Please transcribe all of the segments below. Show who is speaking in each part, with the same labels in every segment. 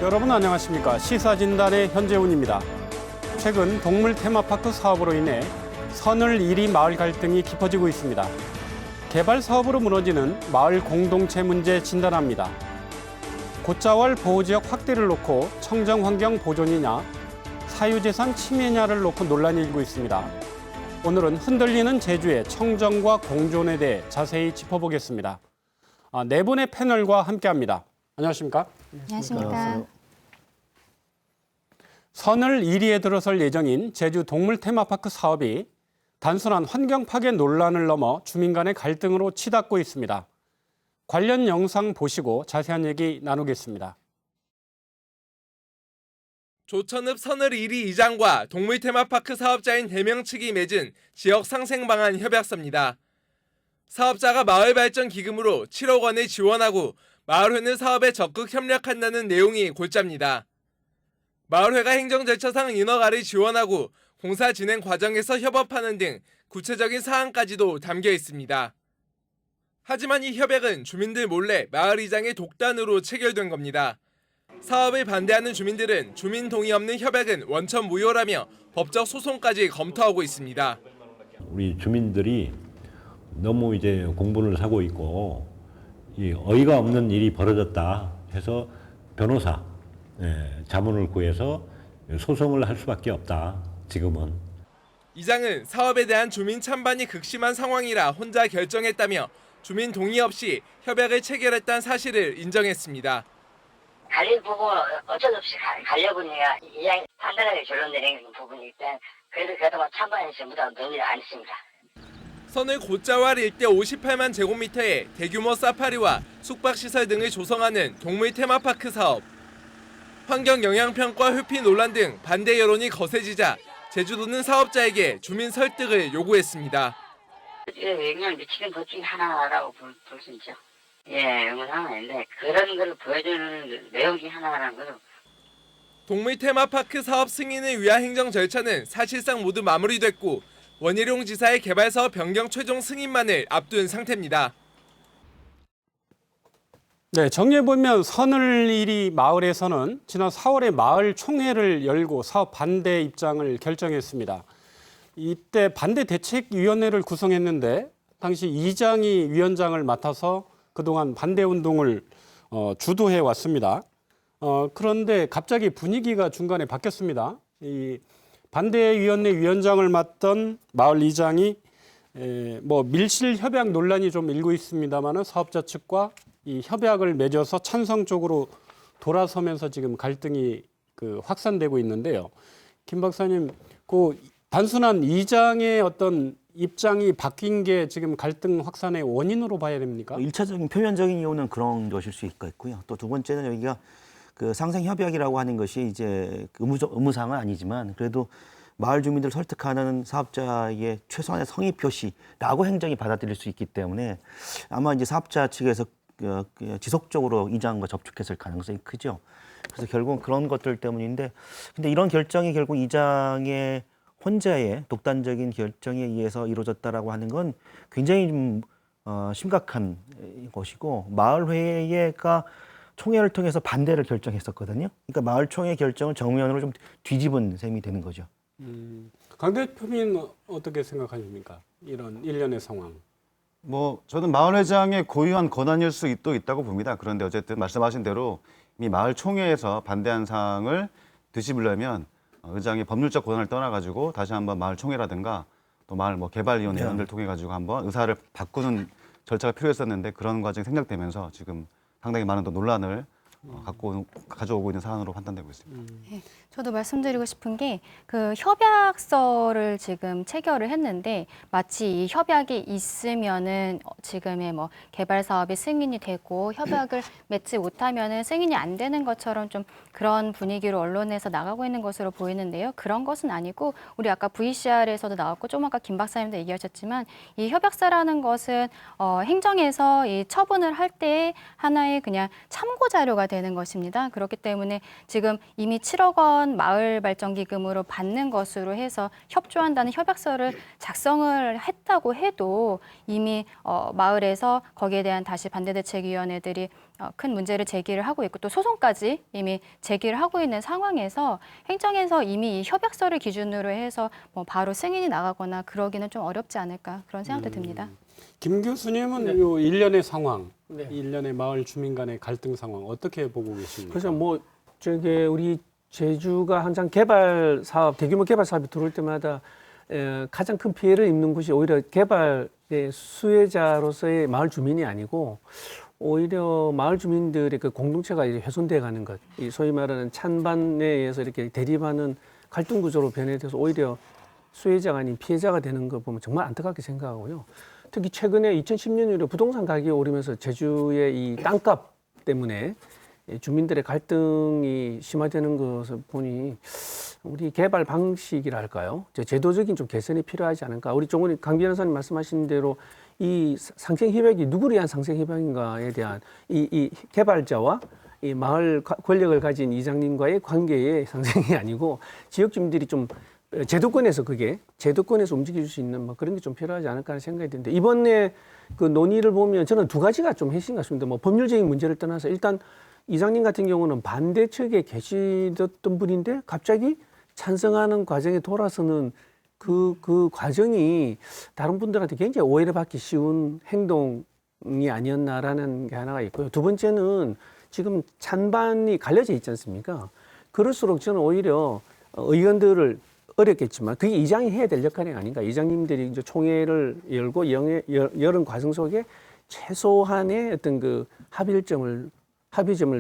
Speaker 1: 여러분 안녕하십니까. 시사진단의 현재훈입니다. 최근 동물 테마파크 사업으로 인해 서늘 1위 마을 갈등이 깊어지고 있습니다. 개발 사업으로 무너지는 마을 공동체 문제 진단합니다. 곶자왈 보호지역 확대를 놓고 청정환경 보존이냐 사유재산 침해냐를 놓고 논란이 일고 있습니다. 오늘은 흔들리는 제주의 청정과 공존에 대해 자세히 짚어보겠습니다. 네 분의 패널과 함께합니다. 안녕하십니까?
Speaker 2: 안녕하십니까?
Speaker 1: 서늘 1위에 들어설 예정인 제주 동물 테마파크 사업이 단순한 환경 파괴 논란을 넘어 주민 간의 갈등으로 치닫고 있습니다. 관련 영상 보시고 자세한 얘기 나누겠습니다.
Speaker 3: 조천읍 서늘 1위 이장과 동물 테마파크 사업자인 대명 측이 맺은 지역 상생 방안 협약서입니다. 사업자가 마을 발전 기금으로 7억 원을 지원하고 마을회는 사업에 적극 협력한다는 내용이 골자입니다. 마을회가 행정 절차상 인허가를 지원하고 공사 진행 과정에서 협업하는 등 구체적인 사항까지도 담겨 있습니다. 하지만 이 협약은 주민들 몰래 마을 이장의 독단으로 체결된 겁니다. 사업을 반대하는 주민들은 주민 동의 없는 협약은 원천 무효라며 법적 소송까지 검토하고 있습니다.
Speaker 4: 우리 주민들이 너무 이제 공분을 사고 있고 이 어이가 없는 일이 벌어졌다 해서 변호사 자문을 구해서 소송을 할 수밖에 없다. 지금은.
Speaker 3: 이장은 사업에 대한 주민 찬반이 극심한 상황이라 혼자 결정했다며 주민 동의 없이 협약을 체결했다는 사실을 인정했습니다.
Speaker 5: 갈릴 부분은 어쩔 수 없이 가려고 내가 이장이 판단하게 결론 내린 부분이기 때문에 그래도 찬반에서 전부 다 논의를 안 했습니다.
Speaker 3: 서늘 곶자왈 일대 58만 제곱미터의 대규모 사파리와 숙박시설 등을 조성하는 동물 테마파크 사업. 환경 영향평가 회피 논란 등 반대 여론이 거세지자 제주도는 사업자에게 주민 설득을 요구했습니다.
Speaker 5: 영향을 미치는 것 중에 하나라고 볼 수 있죠. 예, 그건 하나인데 그런 걸 보여주는 내용 중에 하나라는 거죠.
Speaker 3: 동물 테마파크 사업 승인을 위한 행정 절차는 사실상 모두 마무리됐고 원희룡 지사의 개발사업 변경 최종 승인만을 앞둔 상태입니다.
Speaker 1: 네, 정리해보면 서늘 1위 마을에서는 지난 4월에 마을 총회를 열고 사업 반대 입장을 결정했습니다. 이때 반대 대책위원회를 구성했는데 당시 이장이 위원장을 맡아서 그동안 반대 운동을 주도해 왔습니다. 그런데 갑자기 분위기가 중간에 바뀌었습니다. 이 반대위원회 위원장을 맡던 마을 이장이 밀실 협약 논란이 좀 일고 있습니다만은 사업자 측과 이 협약을 맺어서 찬성 쪽으로 돌아서면서 지금 갈등이 확산되고 있는데요. 김 박사님, 단순한 이장의 어떤 입장이 바뀐 게 지금 갈등 확산의 원인으로 봐야 됩니까?
Speaker 2: 1차적인 표면적인 이유는 그런 것일 수 있겠고요. 또 두 번째는 여기가 상생 협약이라고 하는 것이 이제 의무상은 아니지만 그래도 마을 주민들 설득하는 사업자의 최소한의 성의 표시라고 행정이 받아들일 수 있기 때문에 아마 이제 사업자 측에서 지속적으로 이장과 접촉했을 가능성이 크죠. 그래서 결국 그런 것들 때문인데, 근데 이런 결정이 결국 이장의 혼자의 독단적인 결정에 의해서 이루어졌다라고 하는 건 굉장히 좀 심각한 것이고, 마을회의가 총회를 통해서 반대를 결정했었거든요. 그러니까 마을총회 결정을 정면으로 좀 뒤집은 셈이 되는 거죠.
Speaker 1: 강 대표님은 어떻게 생각하십니까? 이런 일련의 상황.
Speaker 6: 저는 마을회장의 고유한 권한일 수 있다고 봅니다. 그런데 어쨌든 말씀하신 대로 이미 마을총회에서 반대한 사항을 뒤집으려면 의장이 법률적 권한을 떠나가지고 다시 한번 마을총회라든가 또 마을 개발위원회 의원들 통해 가지고 한번 의사를 바꾸는 절차가 필요했었는데 그런 과정이 생략되면서 지금 상당히 많은 또 논란을 가져오고 있는 사안으로 판단되고 있습니다.
Speaker 7: 네, 저도 말씀드리고 싶은 게 협약서를 지금 체결을 했는데 마치 이 협약이 있으면은 지금의 개발 사업이 승인이 되고 협약을 맺지 못하면은 승인이 안 되는 것처럼 좀 그런 분위기로 언론에서 나가고 있는 것으로 보이는데요. 그런 것은 아니고 우리 아까 VCR에서도 나왔고 좀 아까 김 박사님도 얘기하셨지만 이 협약서라는 것은 행정에서 이 처분을 할 때 하나의 그냥 참고 자료가 되는 것입니다. 그렇기 때문에 지금 이미 7억 원 마을발전기금으로 받는 것으로 해서 협조한다는 협약서를 작성을 했다고 해도 이미 마을에서 거기에 대한 다시 반대대책위원회들이 큰 문제를 제기를 하고 있고 또 소송까지 이미 제기를 하고 있는 상황에서 행정에서 이미 이 협약서를 기준으로 해서 뭐 바로 승인이 나가거나 그러기는 좀 어렵지 않을까 그런 생각도 듭니다.
Speaker 1: 김 교수님은 요 일련의 상황, 일련의 마을 주민 간의 갈등 상황 어떻게 보고 계십니까?
Speaker 8: 그래서 뭐 저게 우리 제주가 항상 개발 사업, 대규모 개발 사업이 들어올 때마다 가장 큰 피해를 입는 곳이 오히려 개발의 수혜자로서의 마을 주민이 아니고 오히려 마을 주민들의 그 공동체가 이제 훼손돼 가는 것, 이 소위 말하는 찬반에 의해서 이렇게 대립하는 갈등 구조로 변해돼서 오히려 수혜자가 아닌 피해자가 되는 거 보면 정말 안타깝게 생각하고요. 특히 최근에 2010년 이후로 부동산 가격이 오르면서 제주의 이 땅값 때문에 주민들의 갈등이 심화되는 것을 보니 우리 개발 방식이랄까요? 제도적인 좀 개선이 필요하지 않을까? 우리 조금 강 변호사님 말씀하신 대로 이 상생 협약이 누구를 위한 상생 협약인가에 대한 이 개발자와 이 마을 권력을 가진 이장님과의 관계의 상생이 아니고 지역 주민들이 좀 제도권에서 움직일 수 있는 뭐 그런 게 좀 필요하지 않을까 하는 생각이 드는데 이번에 그 논의를 보면 저는 두 가지가 좀 핵심 같습니다. 뭐 법률적인 문제를 떠나서 일단 이장님 같은 경우는 반대 측에 계시던 분인데 갑자기 찬성하는 과정에 돌아서는 그 과정이 다른 분들한테 굉장히 오해를 받기 쉬운 행동이 아니었나라는 게 하나가 있고요. 두 번째는 지금 찬반이 갈려져 있지 않습니까? 그럴수록 저는 오히려 의원들을 어렵겠지만 그게 이장이 해야 될 역할이 아닌가. 이장님들이 이제 총회를 열고 여는 과정 속에 최소한의 어떤 그 합의점을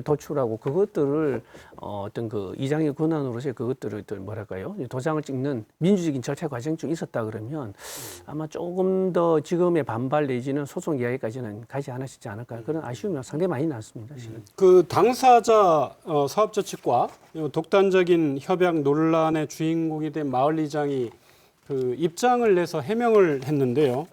Speaker 8: 도출하고 그것들을 어떤 그 이장의 권한으로서의 그것들을 뭐랄까요? 도장을 찍는 민주적인 절차 과정 중에 있었다 그러면 아마 조금 더 지금의 반발 내지는 소송 이야기까지는 가지 않았지 않을까 그런 아쉬움이 상당히 많이 났습니다. 실은.
Speaker 1: 그 당사자 사업자 측과 요 독단적인 협약 논란의 주인공이 된 마을이장이 그 입장을 내서 해명을 했는데요.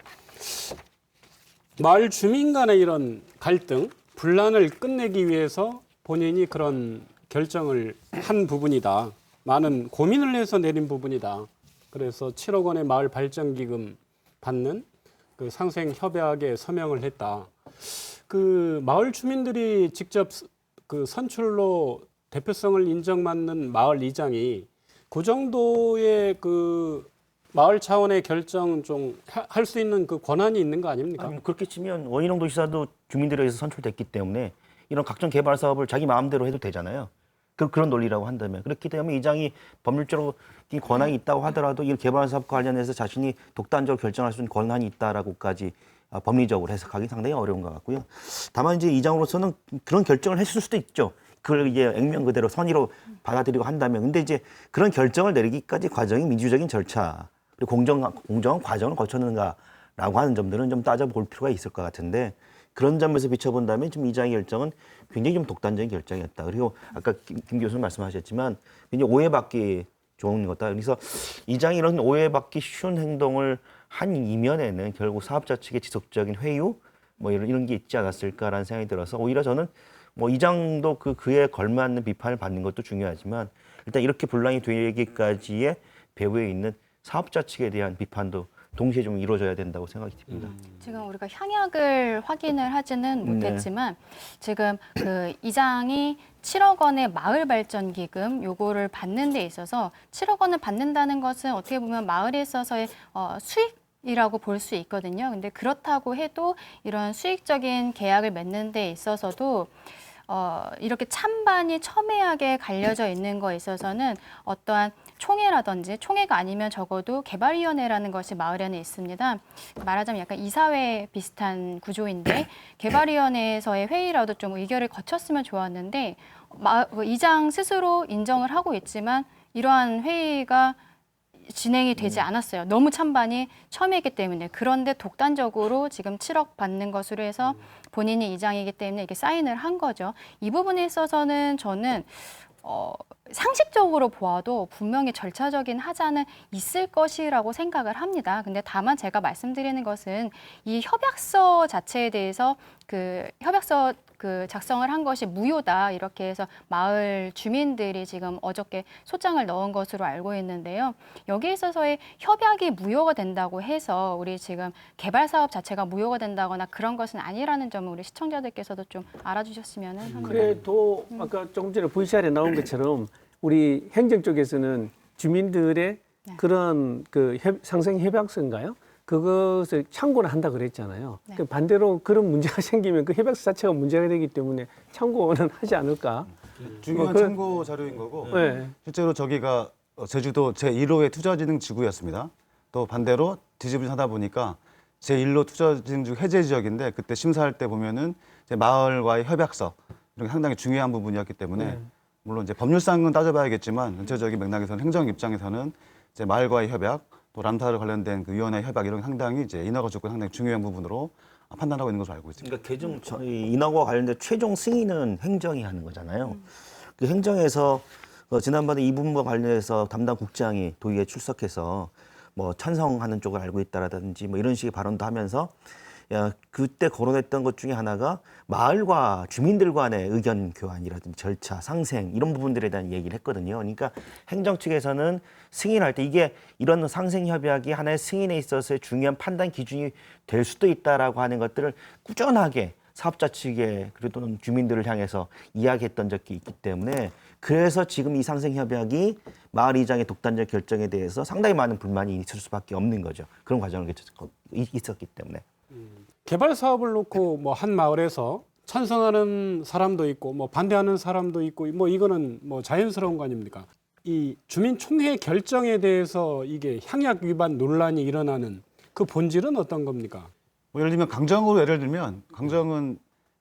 Speaker 1: 마을 주민 간의 이런 갈등, 분란을 끝내기 위해서 본인이 그런 결정을 한 부분이다. 많은 고민을 해서 내린 부분이다. 그래서 7억 원의 마을 발전 기금 받는 그 상생 협약에 서명을 했다. 그 마을 주민들이 직접 그 선출로 대표성을 인정받는 마을 이장이 그 정도의 그 마을 차원의 결정 좀 할 수 있는 그 권한이 있는 거 아닙니까?
Speaker 2: 아니, 그렇게 치면 원희룡 도지사도 주민들에 의해서 선출됐기 때문에 이런 각종 개발 사업을 자기 마음대로 해도 되잖아요. 그런 논리라고 한다면. 그렇기 때문에 이장이 법률적으로 이 권한이 있다고 하더라도 이 개발 사업과 관련해서 자신이 독단적으로 결정할 수 있는 권한이 있다라고까지 법리적으로 해석하기 상당히 어려운 것 같고요. 다만 이제 이장으로서는 그런 결정을 했을 수도 있죠. 그걸 이제 액면 그대로 선의로 받아들이고 한다면. 근데 이제 그런 결정을 내리기까지 과정이 민주적인 절차 그리고 공정한 과정을 거쳤는가라고 하는 점들은 좀 따져볼 필요가 있을 것 같은데 그런 점에서 비춰본다면 지금 이장의 결정은 굉장히 좀 독단적인 결정이었다. 그리고 아까 김 교수님 말씀하셨지만 굉장히 오해받기 좋은 거다. 그래서 이장이 이런 오해받기 쉬운 행동을 한 이면에는 결국 사업자 측의 지속적인 회유 뭐 이런 게 있지 않았을까라는 생각이 들어서 오히려 저는 뭐 이장도 그에 걸맞는 비판을 받는 것도 중요하지만 일단 이렇게 분란이 되기까지의 배후에 있는 사업자 측에 대한 비판도 동시에 좀 이루어져야 된다고 생각이 듭니다.
Speaker 7: 지금 우리가 향약을 확인을 하지는 못했지만 지금 그 이장이 7억 원의 마을 발전 기금 요거를 받는 데 있어서 7억 원을 받는다는 것은 어떻게 보면 마을에 있어서의 수익이라고 볼 수 있거든요. 근데 그렇다고 해도 이런 수익적인 계약을 맺는 데 있어서도 이렇게 찬반이 첨예하게 갈려져 있는 거에 있어서는 어떠한 총회라든지 총회가 아니면 적어도 개발위원회라는 것이 마을에는 있습니다. 말하자면 약간 이사회 비슷한 구조인데 개발위원회에서의 회의라도 좀 의결을 거쳤으면 좋았는데 이장 스스로 인정을 하고 있지만 이러한 회의가 진행이 되지 않았어요. 너무 찬반이 첨예했기 때문에. 그런데 독단적으로 지금 7억 받는 것으로 해서 본인이 이장이기 때문에 이렇게 사인을 한 거죠. 이 부분에 있어서는 저는 상식적으로 보아도 분명히 절차적인 하자는 있을 것이라고 생각을 합니다. 근데 다만 제가 말씀드리는 것은 이 협약서 자체에 대해서 그 협약서 그 작성을 한 것이 무효다 이렇게 해서 마을 주민들이 지금 어저께 소장을 넣은 것으로 알고 있는데요. 여기에 있어서의 협약이 무효가 된다고 해서 우리 지금 개발 사업 자체가 무효가 된다거나 그런 것은 아니라는 점을 우리 시청자들께서도 좀 알아주셨으면 합니다.
Speaker 8: 그래도 아까 조금 전에 VCR에 나온 것처럼 우리 행정 쪽에서는 주민들의 그런 그 상생 협약서인가요? 그것을 참고를 한다 그랬잖아요. 그 반대로 그런 문제가 생기면 그 협약서 자체가 문제가 되기 때문에 참고는 하지 않을까?
Speaker 6: 중요한
Speaker 8: 그런-
Speaker 6: 참고 자료인 거고
Speaker 8: 네.
Speaker 6: 실제로 저기가 제주도 제1호의 투자진흥지구였습니다. 또 반대로 뒤집어지다 보니까 제1호 투자진흥지구 해제 지역인데 그때 심사할 때 보면은 이제 마을과의 협약서 이런 게 상당히 중요한 부분이었기 때문에 물론 이제 법률상은 따져봐야겠지만 전체적인 맥락에서는 행정 입장에서는 이제 마을과의 협약 또 람타르 관련된 그 위원회 협약 이런 게 상당히 이제 인허가 조건 상당히 중요한 부분으로 판단하고 있는 것으로 알고 있습니다.
Speaker 2: 그러니까 저희 인허가와 관련된 최종 승인은 행정이 하는 거잖아요. 그 행정에서 지난번에 이 부분과 관련해서 담당 국장이 도의회에 출석해서 뭐 찬성하는 쪽을 알고 있다라든지 뭐 이런 식의 발언도 하면서 그때 거론했던 것 중에 하나가 마을과 주민들 간의 의견 교환이라든지 절차, 상생 이런 부분들에 대한 얘기를 했거든요. 그러니까 행정 측에서는 승인할 때 이게 이런 상생 협약이 하나의 승인에 있어서의 중요한 판단 기준이 될 수도 있다라고 하는 것들을 꾸준하게 사업자 측에 그리고 주민들을 향해서 이야기했던 적이 있기 때문에 그래서 지금 이 상생 협약이 마을 이장의 독단적 결정에 대해서 상당히 많은 불만이 있을 수밖에 없는 거죠. 그런 과정이 있었기 때문에.
Speaker 1: 개발 사업을 놓고 뭐 한 마을에서 찬성하는 사람도 있고 뭐 반대하는 사람도 있고 뭐 이거는 뭐 자연스러운 거 아닙니까? 이 주민총회 결정에 대해서 이게 향약 위반 논란이 일어나는 그 본질은 어떤 겁니까?
Speaker 6: 뭐 예를 들면 강정으로 예를 들면 강정은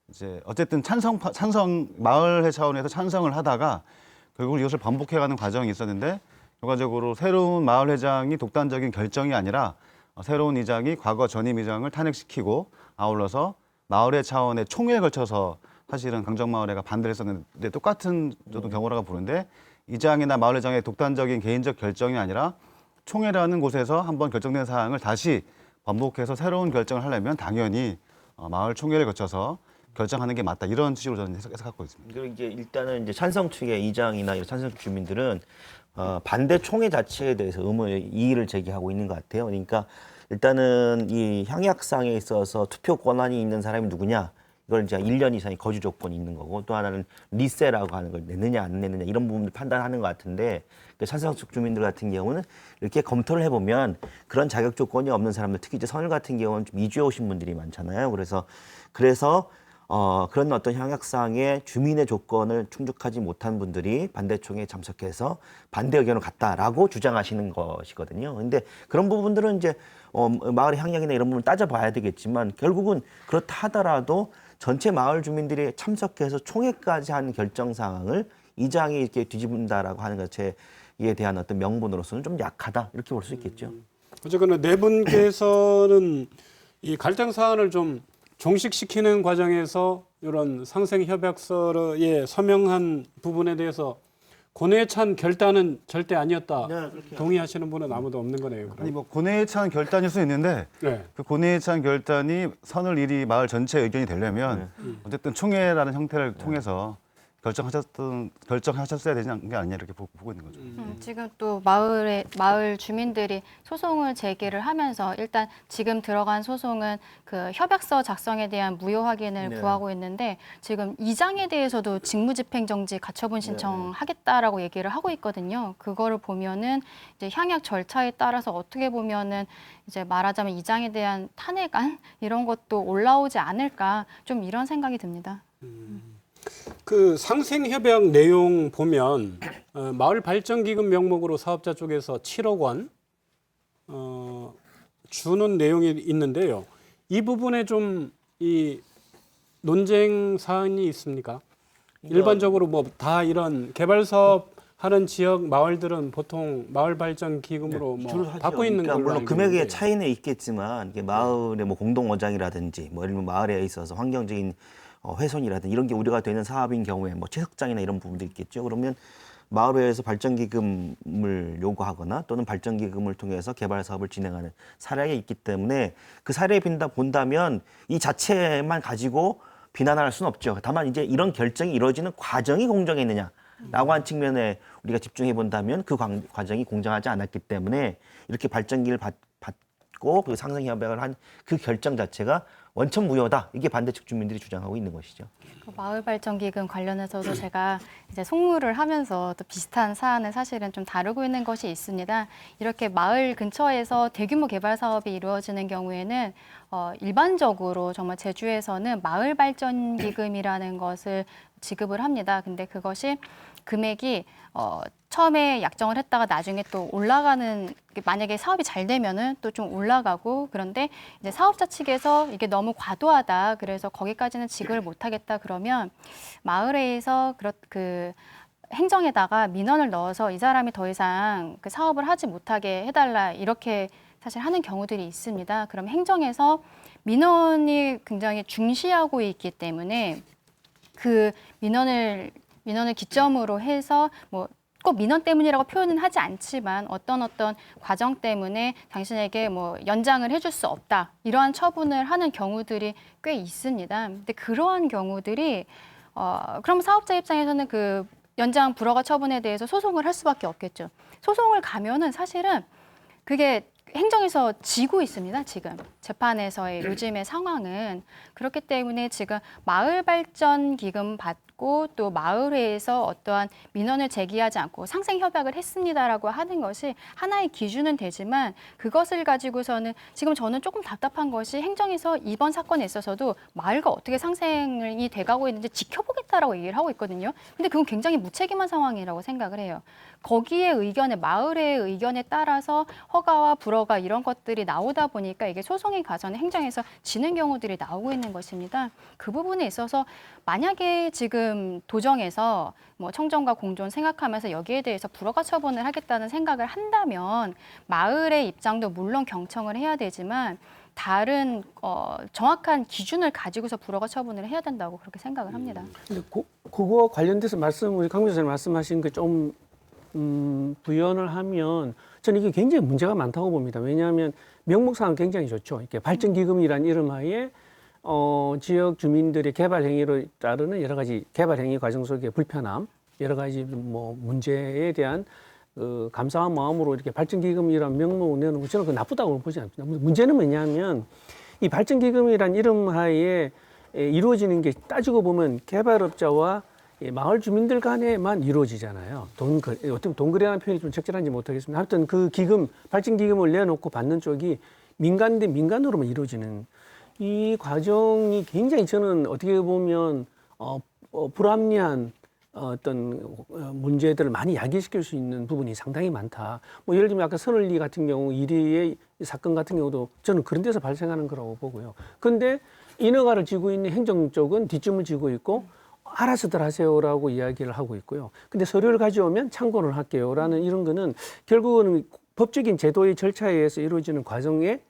Speaker 6: 이제 어쨌든 찬성 마을회 차원에서 찬성을 하다가 결국 이것을 반복해가는 과정이 있었는데 결과적으로 새로운 마을회장이 독단적인 결정이 아니라 새로운 이장이 과거 전임 이장을 탄핵시키고 아울러서 마을회 차원의 총회에 걸쳐서 사실은 강정마을회가 반대를 했었는데 똑같은 저도 경우라고 보는데 이장이나 마을회장의 독단적인 개인적 결정이 아니라 총회라는 곳에서 한번 결정된 사항을 다시 반복해서 새로운 결정을 하려면 당연히 마을 총회를 거쳐서 결정하는 게 맞다 이런 취지로 저는 해석하고 있습니다.
Speaker 2: 그리고 이제 일단은 이제 찬성 측의 이장이나 이런 찬성 주민들은 반대 총회 자체에 대해서 이의를 제기하고 있는 것 같아요. 그러니까 일단은 이 향약상에 있어서 투표 권한이 있는 사람이 누구냐 이걸 이제 1년 이상의 거주 조건이 있는 거고 또 하나는 리세라고 하는 걸 내느냐 안 내느냐 이런 부분을 판단하는 것 같은데 그 찬성 측 주민들 같은 경우는 이렇게 검토를 해보면 그런 자격 조건이 없는 사람들 특히 이제 서울 같은 경우는 좀 이주해 오신 분들이 많잖아요. 그래서 그런 어떤 향약상의 주민의 조건을 충족하지 못한 분들이 반대총회에 참석해서 반대 의견을 갖다라고 주장하시는 것이거든요. 근데 그런 부분들은 이제 마을의 향약이나 이런 부분을 따져봐야 되겠지만 결국은 그렇다 하더라도 전체 마을 주민들이 참석해서 총회까지 한 결정 사항을 이장이 이렇게 뒤집는다라고 하는 것에 대한 어떤 명분으로서는 좀 약하다 이렇게 볼 수 있겠죠.
Speaker 1: 어쨌거나 네 분께서는 이 갈등 사안을 좀 종식시키는 과정에서 이런 상생 협약서에 서명한 부분에 대해서 고뇌에 찬 결단은 절대 아니었다. 동의하시는 분은 아무도 없는 거네요. 그럼.
Speaker 6: 아니 뭐 고뇌에 찬 결단일 수 있는데
Speaker 1: 네.
Speaker 6: 그 고뇌에 찬 결단이 선을 이리 마을 전체 의견이 되려면 어쨌든 총회라는 형태를 통해서 결정하셨어야 되는 게 아니냐 이렇게 보고 있는 거죠.
Speaker 7: 지금 또 마을 주민들이 소송을 제기를 하면서 일단 지금 들어간 소송은 그 협약서 작성에 대한 무효 확인을 구하고 있는데 지금 이장에 대해서도 직무집행정지 가처분 신청하겠다라고 얘기를 하고 있거든요. 그거를 보면은 이제 향약 절차에 따라서 어떻게 보면은 이제 말하자면 이장에 대한 탄핵안 이런 것도 올라오지 않을까 좀 이런 생각이 듭니다.
Speaker 1: 그 상생협약 내용 보면 마을발전기금 명목으로 사업자 쪽에서 7억 원 주는 내용이 있는데요. 이 부분에 좀 이 논쟁 사안이 있습니까? 일반적으로 뭐 다 이런 개발 사업 하는 지역 마을들은 보통 마을발전기금으로 뭐 받고 있는
Speaker 2: 그러니까
Speaker 1: 걸로
Speaker 2: 물론
Speaker 1: 알고
Speaker 2: 금액의
Speaker 1: 있는데.
Speaker 2: 차이는 있겠지만 이게 마을의 뭐 공동어장이라든지 뭐 예를 들면 마을에 있어서 환경적인 훼손이라든지 이런 게 우려가 되는 사업인 경우에 뭐 채석장이나 이런 부분도 있겠죠. 그러면 마을회에서 발전기금을 요구하거나 또는 발전기금을 통해서 개발 사업을 진행하는 사례가 있기 때문에 그 사례에 본다면 이 자체만 가지고 비난할 수는 없죠. 다만 이제 이런 결정이 이루어지는 과정이 공정했느냐라고 한 측면에 우리가 집중해 본다면 그 과정이 공정하지 않았기 때문에 이렇게 발전기를 받고 그 상생 협약을 한 그 결정 자체가 원천 무효다. 이게 반대측 주민들이 주장하고 있는 것이죠.
Speaker 7: 마을발전기금 관련해서도 제가 이제 송무를 하면서 또 비슷한 사안을 사실은 좀 다루고 있는 것이 있습니다. 이렇게 마을 근처에서 대규모 개발 사업이 이루어지는 경우에는 일반적으로 정말 제주에서는 마을발전기금이라는 것을 지급을 합니다. 근데 그것이 금액이 처음에 약정을 했다가 나중에 또 올라가는, 만약에 사업이 잘 되면은 또 좀 올라가고, 그런데 이제 사업자 측에서 이게 너무 과도하다, 그래서 거기까지는 지급을 못하겠다 그러면 마을회에서 그 행정에다가 민원을 넣어서 이 사람이 더 이상 그 사업을 하지 못하게 해달라, 이렇게 사실 하는 경우들이 있습니다. 그럼 행정에서 민원이 굉장히 중시하고 있기 때문에 그 민원을 기점으로 해서 뭐 꼭 민원 때문이라고 표현은 하지 않지만 어떤 과정 때문에 당신에게 뭐 연장을 해줄 수 없다, 이러한 처분을 하는 경우들이 꽤 있습니다. 근데 그러한 경우들이 그럼 사업자 입장에서는 그 연장 불허가 처분에 대해서 소송을 할 수밖에 없겠죠. 소송을 가면은 사실은 그게 행정에서 지고 있습니다. 지금 재판에서의 요즘의 상황은 그렇기 때문에 지금 마을발전기금 받고 또 마을회에서 어떠한 민원을 제기하지 않고 상생협약을 했습니다라고 하는 것이 하나의 기준은 되지만, 그것을 가지고서는 지금 저는 조금 답답한 것이 행정에서 이번 사건에 있어서도 마을과 어떻게 상생이 돼가고 있는지 지켜보겠다라고 얘기를 하고 있거든요. 근데 그건 굉장히 무책임한 상황이라고 생각을 해요. 거기에 의견에, 마을의 의견에 따라서 허가와 불허가 이런 것들이 나오다 보니까 이게 소송이 가서는 행정에서 지는 경우들이 나오고 있는 것입니다. 그 부분에 있어서 만약에 지금 도정에서 뭐 청정과 공존 생각하면서 여기에 대해서 불허가 처분을 하겠다는 생각을 한다면 마을의 입장도 물론 경청을 해야 되지만 다른 정확한 기준을 가지고서 불허가 처분을 해야 된다고 그렇게 생각을 합니다.
Speaker 8: 근데 그거 관련돼서 우리 강 교수님 말씀하신 게 좀 부연을 하면 저는 이게 굉장히 문제가 많다고 봅니다. 왜냐하면 명목상은 굉장히 좋죠. 이렇게 발전기금이라는 이름하에 지역 주민들의 개발 행위로 따르는 여러 가지 개발 행위 과정 속의 불편함, 여러 가지 뭐 문제에 대한 감사한 마음으로 이렇게 발전기금이라는 명목을 내는 거, 저는 그 나쁘다고 보지 않습니다. 문제는 뭐냐면 이 발전기금이라는 이름하에 이루어지는 게 따지고 보면 개발업자와 마을 주민들 간에만 이루어지잖아요. 어떻게 동거래라는 표현이 좀 적절한지 못하겠습니다. 하여튼 그 기금, 발전기금을 내놓고 받는 쪽이 민간 대 민간으로만 이루어지는 이 과정이 굉장히 저는 어떻게 보면 불합리한 어떤 문제들을 많이 야기시킬 수 있는 부분이 상당히 많다. 뭐 예를 들면 아까 선을리 같은 경우 1위의 사건 같은 경우도 저는 그런 데서 발생하는 거라고 보고요. 근데 인허가를 지고 있는 행정 쪽은 뒷짐을 지고 있고 알아서들 하세요라고 이야기를 하고 있고요. 근데 서류를 가져오면 참고를 할게요라는 이런 거는 결국은 법적인 제도의 절차에 의해서 이루어지는 과정에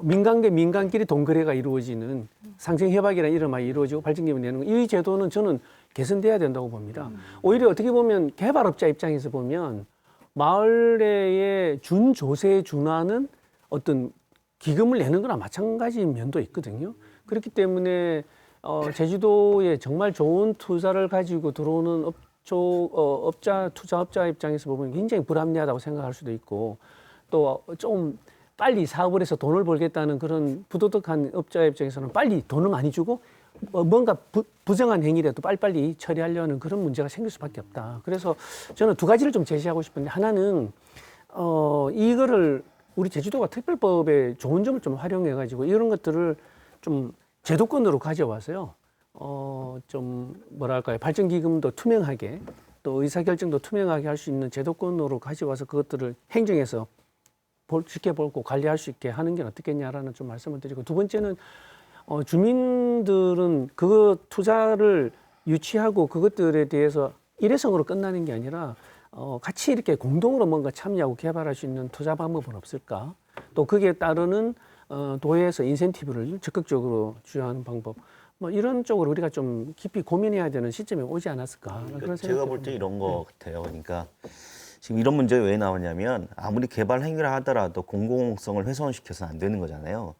Speaker 8: 민간과 민간끼리 동거래가 이루어지는 상생협약이라는 이름하에 이루어지고 발전기금을 내는 거, 이 제도는 저는 개선돼야 된다고 봅니다. 오히려 어떻게 보면 개발업자 입장에서 보면 마을의 준조세에 준하는 어떤 기금을 내는 거나 마찬가지인 면도 있거든요. 그렇기 때문에 제주도에 정말 좋은 투자를 가지고 들어오는 투자업자 입장에서 보면 굉장히 불합리하다고 생각할 수도 있고, 또 좀 빨리 사업을 해서 돈을 벌겠다는 그런 부도덕한 업자 입장에서는 빨리 돈을 많이 주고 뭔가 부정한 행위라도 빨리빨리 처리하려는 그런 문제가 생길 수밖에 없다. 그래서 저는 두 가지를 좀 제시하고 싶은데, 하나는 이거를 우리 제주도가 특별법의 좋은 점을 좀 활용해 가지고 이런 것들을 좀 제도권으로 가져와서요. 좀 뭐랄까요, 발전기금도 투명하게, 또 의사결정도 투명하게 할 수 있는 제도권으로 가져와서 그것들을 행정에서 지켜보고 관리할 수 있게 하는 게 어떻겠냐라는 좀 말씀을 드리고, 두 번째는 주민들은 그 투자를 유치하고 그것들에 대해서 일회성으로 끝나는 게 아니라 같이 이렇게 공동으로 뭔가 참여하고 개발할 수 있는 투자 방법은 없을까? 또 거기에 따르는 도에서 인센티브를 적극적으로 주요하는 방법, 뭐 이런 쪽으로 우리가 좀 깊이 고민해야 되는 시점에 오지 않았을까? 그런
Speaker 2: 제가 볼 때 이런 거 같아요. 그러니까 지금 이런 문제가 왜 나오냐면 아무리 개발 행위를 하더라도 공공성을 훼손시켜서는 안 되는 거잖아요.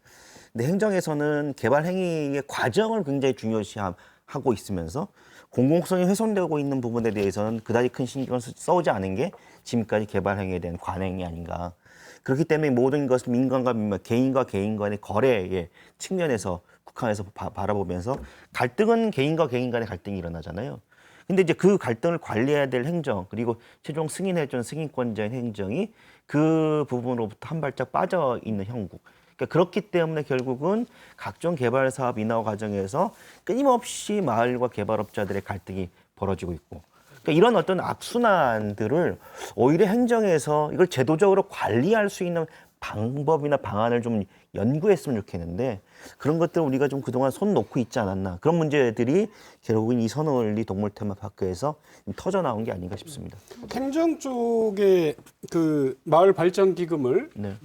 Speaker 2: 근데 행정에서는 개발 행위의 과정을 굉장히 중요시하고 있으면서 공공성이 훼손되고 있는 부분에 대해서는 그다지 큰 신경을 써오지 않은 게 지금까지 개발 행위에 대한 관행이 아닌가. 그렇기 때문에 모든 것은 민간과 민간, 개인과 개인 간의 거래의 측면에서 국한에서 바라보면서 갈등은 개인과 개인 간의 갈등이 일어나잖아요. 근데 이제 그 갈등을 관리해야 될 행정, 그리고 최종 승인해준 승인권자인 행정이 그 부분으로부터 한 발짝 빠져 있는 형국. 그러니까 그렇기 때문에 결국은 각종 개발 사업 인허 과정에서 끊임없이 마을과 개발업자들의 갈등이 벌어지고 있고, 그러니까 이런 어떤 악순환들을 오히려 행정에서 이걸 제도적으로 관리할 수 있는 방법이나 방안을 좀 연구했으면 좋겠는데, 그런 것들 우리가 좀 그동안 손 놓고 있지 않았나. 그런 문제들이 결국은 이 선월리 동물 테마파크에서 터져 나온 게 아닌가 싶습니다.
Speaker 1: 행정 쪽에 그 마을 발전 기금을
Speaker 2: 네.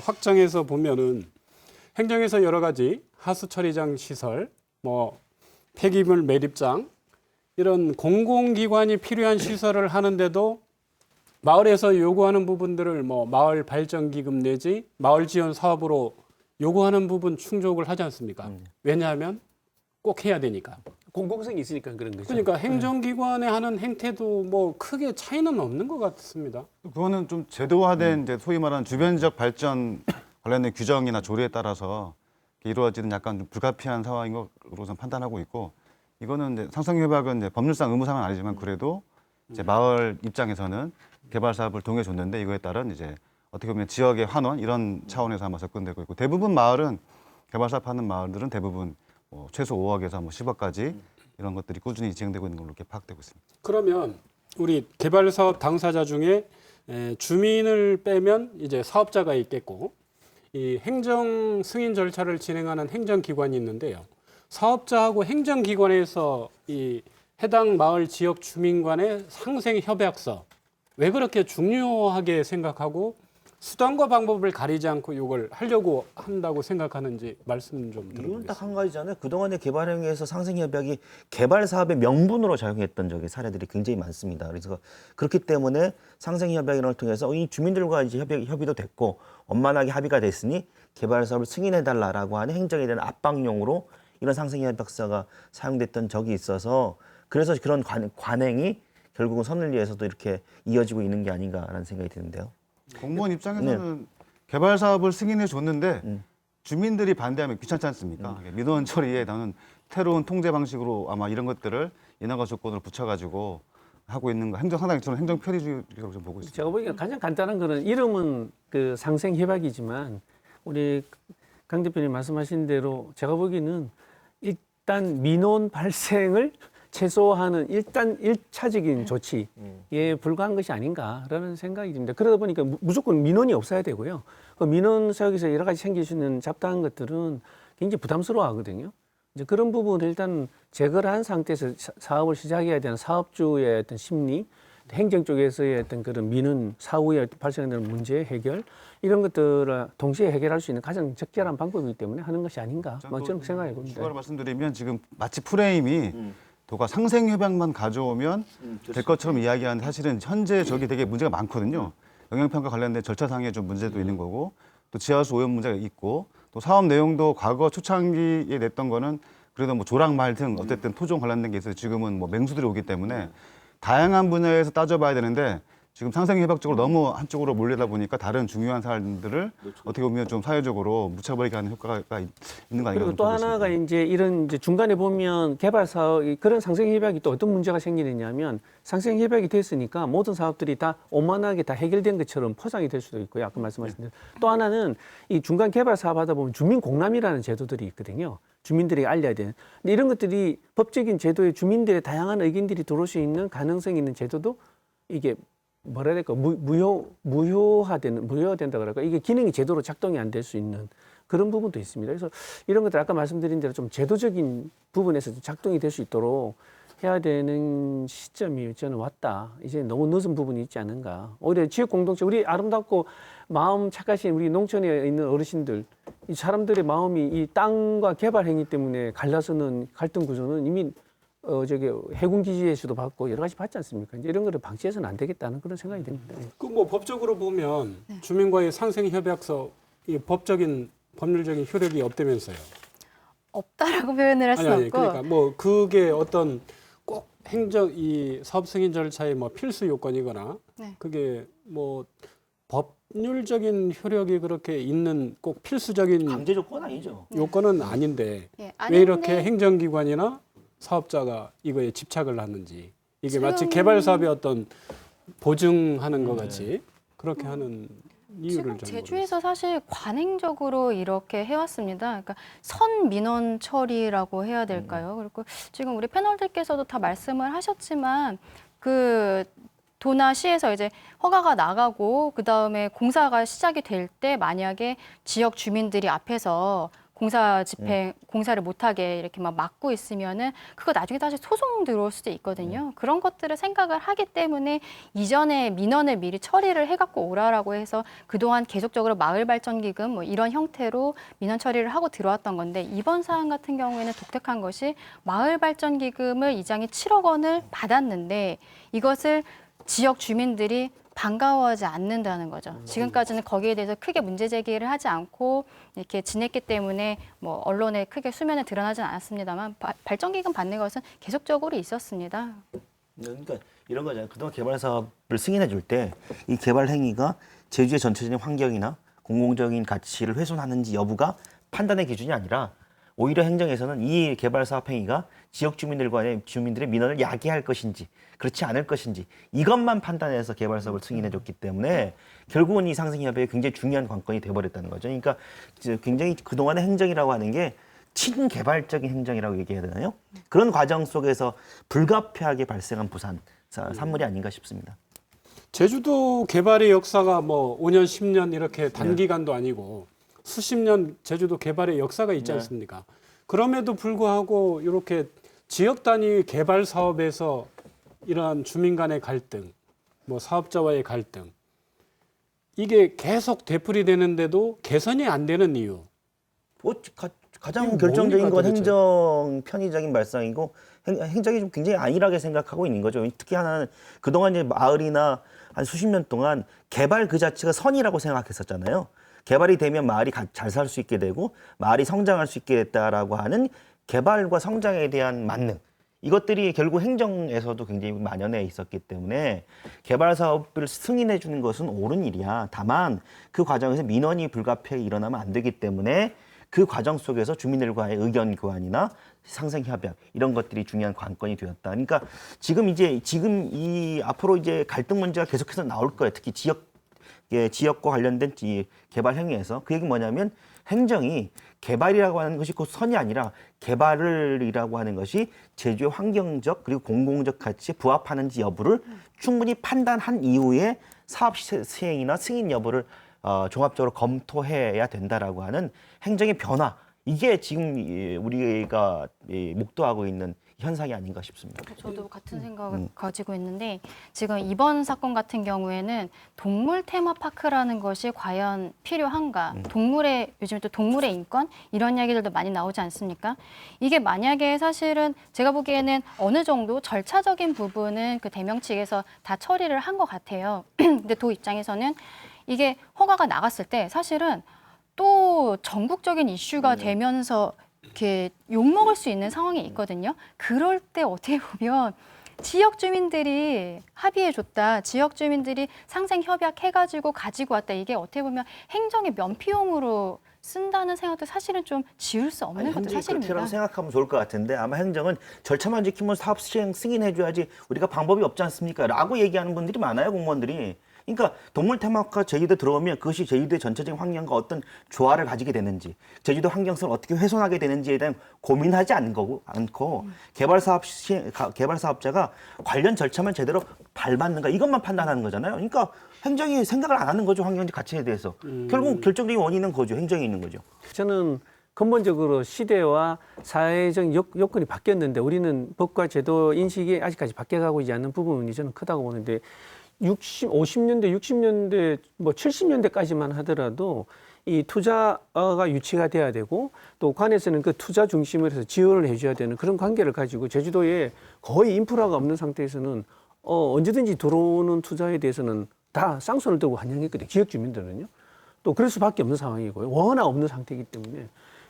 Speaker 1: 확장해서 보면은 행정에서 여러 가지 하수 처리장 시설, 뭐 폐기물 매립장 이런 공공기관이 필요한 시설을 하는데도 마을에서 요구하는 부분들을 뭐 마을 발전 기금 내지 마을 지원 사업으로 요구하는 부분 충족을 하지 않습니까? 왜냐하면 꼭 해야 되니까.
Speaker 8: 공공성이 있으니까 그런 거죠.
Speaker 1: 그러니까 행정기관에 하는 행태도 뭐 크게 차이는 없는 것 같습니다.
Speaker 6: 그거는 좀 제도화된 이제 소위 말하는 주변 지역 발전 관련된 규정이나 조례에 따라서 이루어지는 약간 좀 불가피한 상황인 것으로 저는 판단하고 있고, 이거는 이제 상생협약은 이제 법률상 의무상은 아니지만 그래도 이제 마을 입장에서는 개발 사업을 동의해 줬는데 이거에 따른 이제 어떻게 보면 지역의 환원 이런 차원에서 아마 접근되고 있고, 대부분 마을은 개발 사업하는 마을들은 대부분 뭐 최소 5억에서 뭐 10억까지 이런 것들이 꾸준히 진행되고 있는 걸로 이렇게 파악되고 있습니다.
Speaker 1: 그러면 우리 개발 사업 당사자 중에 주민을 빼면 이제 사업자가 있겠고, 이 행정 승인 절차를 진행하는 행정기관이 있는데요. 사업자하고 행정기관에서 이 해당 마을 지역 주민 간의 상생 협약서, 왜 그렇게 중요하게 생각하고 수단과 방법을 가리지 않고 이걸 하려고 한다고 생각하는지 말씀 좀
Speaker 2: 이유는
Speaker 1: 들어보겠습니다.
Speaker 2: 딱 한 가지잖아요. 그동안의 개발 행위에서 상생협약이 개발 사업의 명분으로 작용했던 적의 사례들이 굉장히 많습니다. 그래서 그렇기 때문에 상생협약 이런 걸 통해서 이 주민들과 이제 협의도 됐고 원만하게 합의가 됐으니 개발 사업을 승인해달라라고 하는 행정에 대한 압박용으로 이런 상생협약서가 사용됐던 적이 있어서, 그래서 그런 관행이 결국은 선을리에서도 이렇게 이어지고 있는 게 아닌가라는 생각이 드는데요.
Speaker 6: 공무원 입장에서는 개발 사업을 승인해 줬는데 주민들이 반대하면 귀찮지 않습니까? 민원 처리에 나는 새로운 통제 방식으로 아마 이런 것들을 인허가 조건을 붙여가지고 하고 있는 거, 상당히 저는 행정 편의주의라고 좀 보고 있습니다.
Speaker 8: 제가 보기엔 가장 간단한 거는 이름은 그 상생 협약이지만 우리 강 대표님 말씀하신 대로 제가 보기에는 일단 민원 발생을 최소화하는 일단 1차적인 조치에 불과한 것이 아닌가라는 생각이 듭니다. 그러다 보니까 무조건 민원이 없어야 되고요. 그 민원 사역에서 여러 가지 생길 수 있는 잡다한 것들은 굉장히 부담스러워 하거든요. 이제 그런 부분을 일단 제거를 한 상태에서 사업을 시작해야 되는 사업주의 어떤 심리, 행정 쪽에서의 어떤 그런 민원 사후에 발생되는 문제 해결 이런 것들을 동시에 해결할 수 있는 가장 적절한 방법이기 때문에 하는 것이 아닌가. 저는 생각해 봅니다.
Speaker 6: 추가로 말씀드리면 지금 마치 프레임이 도가 상생협약만 가져오면 될 것처럼 이야기하는데 사실은 현재 저기 되게 문제가 많거든요. 영향평가 관련된 절차상의 좀 문제도 있는 거고, 또 지하수 오염 문제가 있고, 또 사업 내용도 과거 초창기에 냈던 거는 그래도 뭐 조랑말 등 어쨌든 토종 관련된 게 있어요. 지금은 뭐 맹수들이 오기 때문에 다양한 분야에서 따져봐야 되는데 지금 상생협약적으로 너무 한쪽으로 몰리다 보니까 다른 중요한 사안들을 어떻게 보면 좀 사회적으로 묻혀버리게 하는 효과가 있는 거 아닌가.
Speaker 8: 그리고 또 하나가 이제 이런 이제 중간에 보면 개발 사업 그런 상생협약이 또 어떤 문제가 생기느냐면 상생협약이 됐으니까 모든 사업들이 다 오만하게 다 해결된 것처럼 포장이 될 수도 있고요. 아까 말씀하신 대로 또 하나는 이 중간 개발 사업 하다 보면 주민 공람이라는 제도들이 있거든요. 주민들에게 알려야 되는. 근데 이런 것들이 법적인 제도에 주민들의 다양한 의견들이 들어올 수 있는 가능성이 있는 제도도 이게 뭐라 해야 될까 무효화된다 그럴까 이게 기능이 제대로 작동이 안 될 수 있는 그런 부분도 있습니다. 그래서 이런 것들 아까 말씀드린 대로 좀 제도적인 부분에서 작동이 될 수 있도록 해야 되는 시점이 저는 왔다. 이제 너무 늦은 부분이 있지 않은가. 오히려 지역 공동체 우리 아름답고 마음 착하신 우리 농촌에 있는 어르신들 이 사람들의 마음이 이 땅과 개발 행위 때문에 갈라서는 갈등 구조는 이미 저기 해군 기지에서도 받고 여러 가지 받지 않습니까? 이제 이런 거를 방치해서는 안 되겠다는 그런 생각이 듭니다.
Speaker 1: 그 뭐 법적으로 보면 주민과의 상생 협약서 이 법적인 법률적인 효력이 없다면서요.
Speaker 7: 없다라고 표현을 할 수는 없고
Speaker 1: 그러니까 뭐 그게 어떤 꼭 이 사업 승인 절차의 뭐 필수 요건이거나
Speaker 7: 네.
Speaker 1: 그게 뭐 법률적인 효력이 그렇게 있는 꼭 필수적인
Speaker 2: 강제 조건 아니죠.
Speaker 1: 요건은 아닌데
Speaker 7: 예,
Speaker 1: 왜
Speaker 7: 아닌데
Speaker 1: 이렇게 행정기관이나 사업자가 이거에 집착을 하는지 이게 마치
Speaker 7: 지금-
Speaker 1: 개발 사업의 어떤 보증하는 것 같이 그렇게 하는 이유를
Speaker 7: 지금
Speaker 1: 좀
Speaker 7: 제주에서 사실 관행적으로 이렇게 해왔습니다. 그러니까 선민원 처리라고 해야 될까요? 그리고 지금 우리 패널들께서도 다 말씀을 하셨지만 그 도나 시에서 이제 허가가 나가고 그 다음에 공사가 시작이 될 때 만약에 지역 주민들이 앞에서 공사를 못하게 이렇게 막 막고 있으면은 그거 나중에 다시 소송 들어올 수도 있거든요. 그런 것들을 생각을 하기 때문에 이전에 민원을 미리 처리를 해갖고 오라라고 해서 그동안 계속적으로 마을발전기금 뭐 이런 형태로 민원 처리를 하고 들어왔던 건데 이번 사안 같은 경우에는 독특한 것이 마을발전기금을 이장이 7억 원을 받았는데 이것을 지역 주민들이 반가워하지 않는다는 거죠. 지금까지는 거기에 대해서 크게 문제 제기를 하지 않고 이렇게 지냈기 때문에 뭐 언론에 크게 수면에 드러나진 않았습니다만 발전기금 받는 것은 계속적으로 있었습니다.
Speaker 2: 그러니까 이런 거잖아요. 그동안 개발 사업을 승인해 줄 때 이 개발 행위가 제주의 전체적인 환경이나 공공적인 가치를 훼손하는지 여부가 판단의 기준이 아니라 오히려 행정에서는 이 개발 사업 행위가 지역 주민들과의 주민들의 민원을 야기할 것인지 그렇지 않을 것인지 이것만 판단해서 개발 사업을 승인해 줬기 때문에 결국은 이 상생협약이 굉장히 중요한 관건이 돼버렸다는 거죠. 그러니까 이제 굉장히 그동안의 행정이라고 하는 게 친개발적인 행정이라고 얘기해야 되나요? 그런 과정 속에서 불가피하게 발생한 부산 산물이 아닌가 싶습니다.
Speaker 1: 제주도 개발의 역사가 뭐 5년, 10년 이렇게 단기간도 아니고 수십 년 제주도 개발의 역사가 있지 않습니까? 그럼에도 불구하고 이렇게 지역 단위 개발 사업에서 이러한 주민 간의 갈등, 뭐 사업자와의 갈등 이게 계속 되풀이되는데도 개선이 안 되는 이유.
Speaker 2: 가장
Speaker 1: 이게
Speaker 2: 결정적인
Speaker 1: 뭡니까,
Speaker 2: 건
Speaker 1: 도대체?
Speaker 2: 행정 편의적인 발상이고 행정이 좀 굉장히 안일하게 생각하고 있는 거죠. 특히 하나는 그동안 이제 마을이나 한 수십 년 동안 개발 그 자체가 선이라고 생각했었잖아요. 개발이 되면 마을이 잘 살 수 있게 되고 마을이 성장할 수 있게 됐다라고 하는 개발과 성장에 대한 만능. 이것들이 결국 행정에서도 굉장히 만연해 있었기 때문에 개발 사업을 승인해 주는 것은 옳은 일이야. 다만 그 과정에서 민원이 불가피하게 일어나면 안 되기 때문에 그 과정 속에서 주민들과의 의견 교환이나 상생 협약 이런 것들이 중요한 관건이 되었다. 그러니까 지금 이 앞으로 이제 갈등 문제가 계속해서 나올 거예요. 특히 지역과 관련된 이 개발 행위에서 그 얘기 뭐냐면 행정이 개발이라고 하는 것이 곧 선이 아니라 개발이라고 하는 것이 제주의 환경적 그리고 공공적 가치에 부합하는지 여부를 충분히 판단한 이후에 사업 시행이나 승인 여부를 종합적으로 검토해야 된다라고 하는 행정의 변화. 이게 지금 우리가 목도하고 있는 현상이 아닌가 싶습니다.
Speaker 7: 저도 같은 생각을 가지고 있는데 지금 이번 사건 같은 경우에는 동물 테마파크라는 것이 과연 필요한가? 요즘에 또 동물의 인권 이런 이야기들도 많이 나오지 않습니까? 이게 만약에 사실은 제가 보기에는 어느 정도 절차적인 부분은 그 대명 측에서 다 처리를 한 것 같아요. 근데 도 입장에서는 이게 허가가 나갔을 때 사실은 또 전국적인 이슈가 되면서 이렇게 욕먹을 수 있는 상황이 있거든요. 그럴 때 어떻게 보면 지역 주민들이 합의해줬다. 지역 주민들이 상생 협약해가지고 가지고 왔다. 이게 어떻게 보면 행정의 면피용으로 쓴다는 생각도 사실은 좀 지울 수 없는 것도 사실입니다.
Speaker 2: 그렇게라고 생각하면 좋을 것 같은데 아마 행정은 절차만 지키면 사업 시행 승인해줘야지 우리가 방법이 없지 않습니까? 라고 얘기하는 분들이 많아요, 공무원들이. 그러니까 동물 테마파크 제주도에 들어오면 그것이 제주도의 전체적인 환경과 어떤 조화를 가지게 되는지 제주도 환경성을 어떻게 훼손하게 되는지에 대한 고민하지 않고 개발 사업자가 관련 절차만 제대로 밟았는가 이것만 판단하는 거잖아요. 그러니까 행정이 생각을 안 하는 거죠. 환경적 가치에 대해서. 결국 결정적인 원인은 거죠. 행정이 있는 거죠.
Speaker 8: 저는 근본적으로 시대와 사회적 여건이 바뀌었는데 우리는 법과 제도 인식이 아직까지 바뀌어가고 있지 않는 부분이 저는 크다고 보는데 50년대, 60년대, 뭐 70년대까지만 하더라도 이 투자가 유치가 돼야 되고 또 관에서는 그 투자 중심으로 해서 지원을 해줘야 되는 그런 관계를 가지고 제주도에 거의 인프라가 없는 상태에서는 언제든지 들어오는 투자에 대해서는 다 쌍손을 들고 환영했거든요. 지역 주민들은요. 또 그럴 수밖에 없는 상황이고요. 워낙 없는 상태이기 때문에.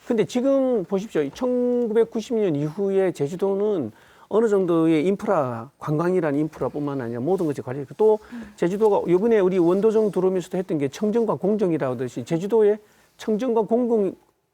Speaker 8: 근데 지금 보십시오. 1990년 이후에 제주도는 어느 정도의 인프라, 관광이라는 인프라뿐만 아니라 모든 것이 관리되고 또 제주도가 이번에 우리 원도정 들어오면서도 했던 게 청정과 공정이라고 하듯이 제주도의 청정과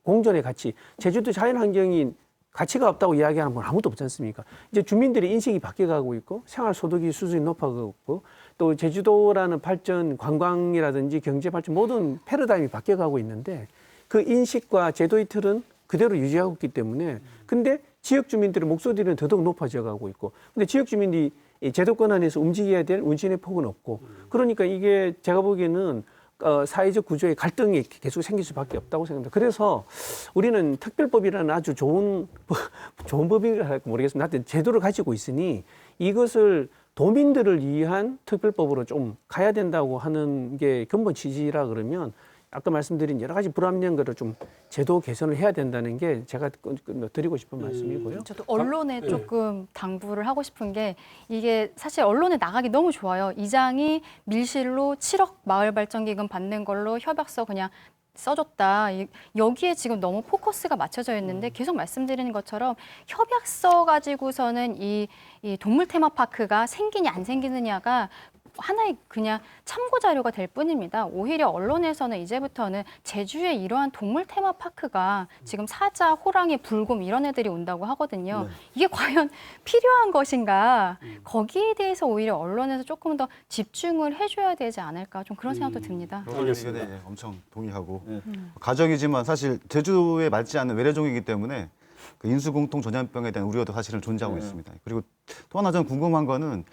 Speaker 8: 공존의 가치, 제주도 자연환경이 가치가 없다고 이야기하는 분 아무도 없지 않습니까? 이제 주민들의 인식이 바뀌어가고 있고 생활소득이 수준이 높아가고 있고 또 제주도라는 발전, 관광이라든지 경제 발전 모든 패러다임이 바뀌어가고 있는데 그 인식과 제도의 틀은 그대로 유지하고 있기 때문에 근데 지역 주민들의 목소리는 더더욱 높아져 가고 있고 근데 지역 주민이 이 제도권 안에서 움직여야 될 운신의 폭은 없고 그러니까 이게 제가 보기에는 사회적 구조의 갈등이 계속 생길 수밖에 없다고 생각합니다. 그래서 우리는 특별법이라는 아주 좋은 법인가 할까 모르겠습니다. 하여튼 제도를 가지고 있으니 이것을 도민들을 위한 특별법으로 좀 가야 된다고 하는 게 근본 취지라 그러면 아까 말씀드린 여러 가지 불합리한 거를 좀 제도 개선을 해야 된다는 게 제가 드리고 싶은 말씀이고요.
Speaker 7: 저도 언론에 조금 당부를 하고 싶은 게 이게 사실 언론에 나가기 너무 좋아요. 이장이 밀실로 7억 마을발전기금 받는 걸로 협약서 그냥 써줬다. 여기에 지금 너무 포커스가 맞춰져 있는데 계속 말씀드리는 것처럼 협약서 가지고서는 이 동물 테마파크가 생기냐 안 생기느냐가 하나의 그냥 참고 자료가 될 뿐입니다. 오히려 언론에서는 이제부터는 제주에 이러한 동물 테마파크가 지금 사자, 호랑이, 불곰 이런 애들이 온다고 하거든요. 이게 과연 필요한 것인가? 거기에 대해서 오히려 언론에서 조금 더 집중을 해줘야 되지 않을까? 좀 그런 생각도 듭니다.
Speaker 6: 알겠습니다. 네, 엄청 동의하고 가정이지만 사실 제주도에 맞지 않는 외래종이기 때문에 그 인수공통 전염병에 대한 우려도 사실은 존재하고 있습니다. 그리고 또 하나 저는 궁금한 거는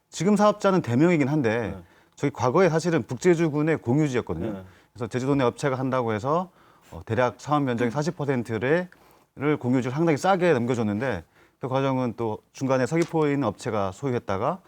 Speaker 6: 지금 사업자는 대명이긴 한데 저희 과거에 사실은 북제주군의 공유지였거든요. 그래서 제주도 내 업체가 한다고 해서 대략 사업 면적의 40%를 공유지를 상당히 싸게 넘겨줬는데 그 과정은 또 중간에 서귀포에 있는 업체가 소유했다가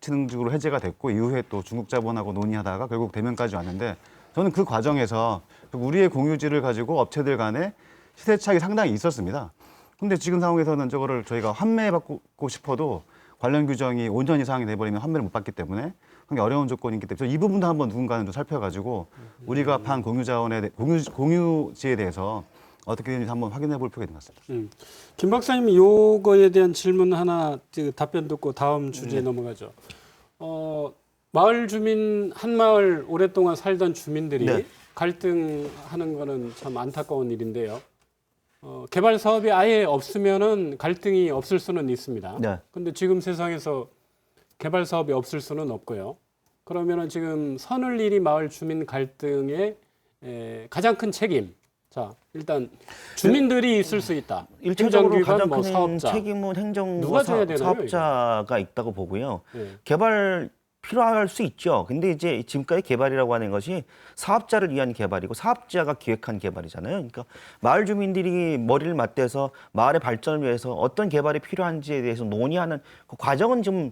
Speaker 6: 친흥직으로 해제가 됐고 이후에 또 중국 자본하고 논의하다가 결국 대면까지 왔는데 저는 그 과정에서 우리의 공유지를 가지고 업체들 간에 시세 차익이 상당히 있었습니다. 근데 지금 상황에서는 저거를 저희가 환매받고 싶어도 관련 규정이 5년 이상이 돼버리면 환매를 못 받기 때문에 굉장히 어려운 조건이기 때문에 이 부분도 한번 누군가는 좀 살펴가지고 우리가 판 공유지에 대해서 어떻게 되는지 한번 확인해 볼 필요가 있는 것 같습니다.
Speaker 1: 김 박사님 요거에 대한 질문 하나 답변 듣고 다음 주제에 넘어가죠. 마을 주민 한 마을 오랫동안 살던 주민들이
Speaker 2: 네.
Speaker 1: 갈등하는 거는 참 안타까운 일인데요. 개발 사업이 아예 없으면은 갈등이 없을 수는 있습니다.
Speaker 2: 네.
Speaker 1: 근데 지금 세상에서 개발 사업이 없을 수는 없고요. 그러면은 지금 선을일이 마을 주민 갈등의 가장 큰 책임. 자, 일단 주민들이 있을 수 있다.
Speaker 2: 일차적으로
Speaker 1: 행정기관,
Speaker 2: 가장 큰
Speaker 1: 사업자.
Speaker 2: 책임은
Speaker 1: 누가
Speaker 2: 행정과
Speaker 1: 져야 되나요,
Speaker 2: 사업자가 있다고 보고요.
Speaker 1: 네.
Speaker 2: 개발 필요할 수 있죠. 근데 이제 지금까지 개발이라고 하는 것이 사업자를 위한 개발이고 사업자가 기획한 개발이잖아요. 그러니까 마을 주민들이 머리를 맞대서 마을의 발전을 위해서 어떤 개발이 필요한지에 대해서 논의하는 그 과정은 좀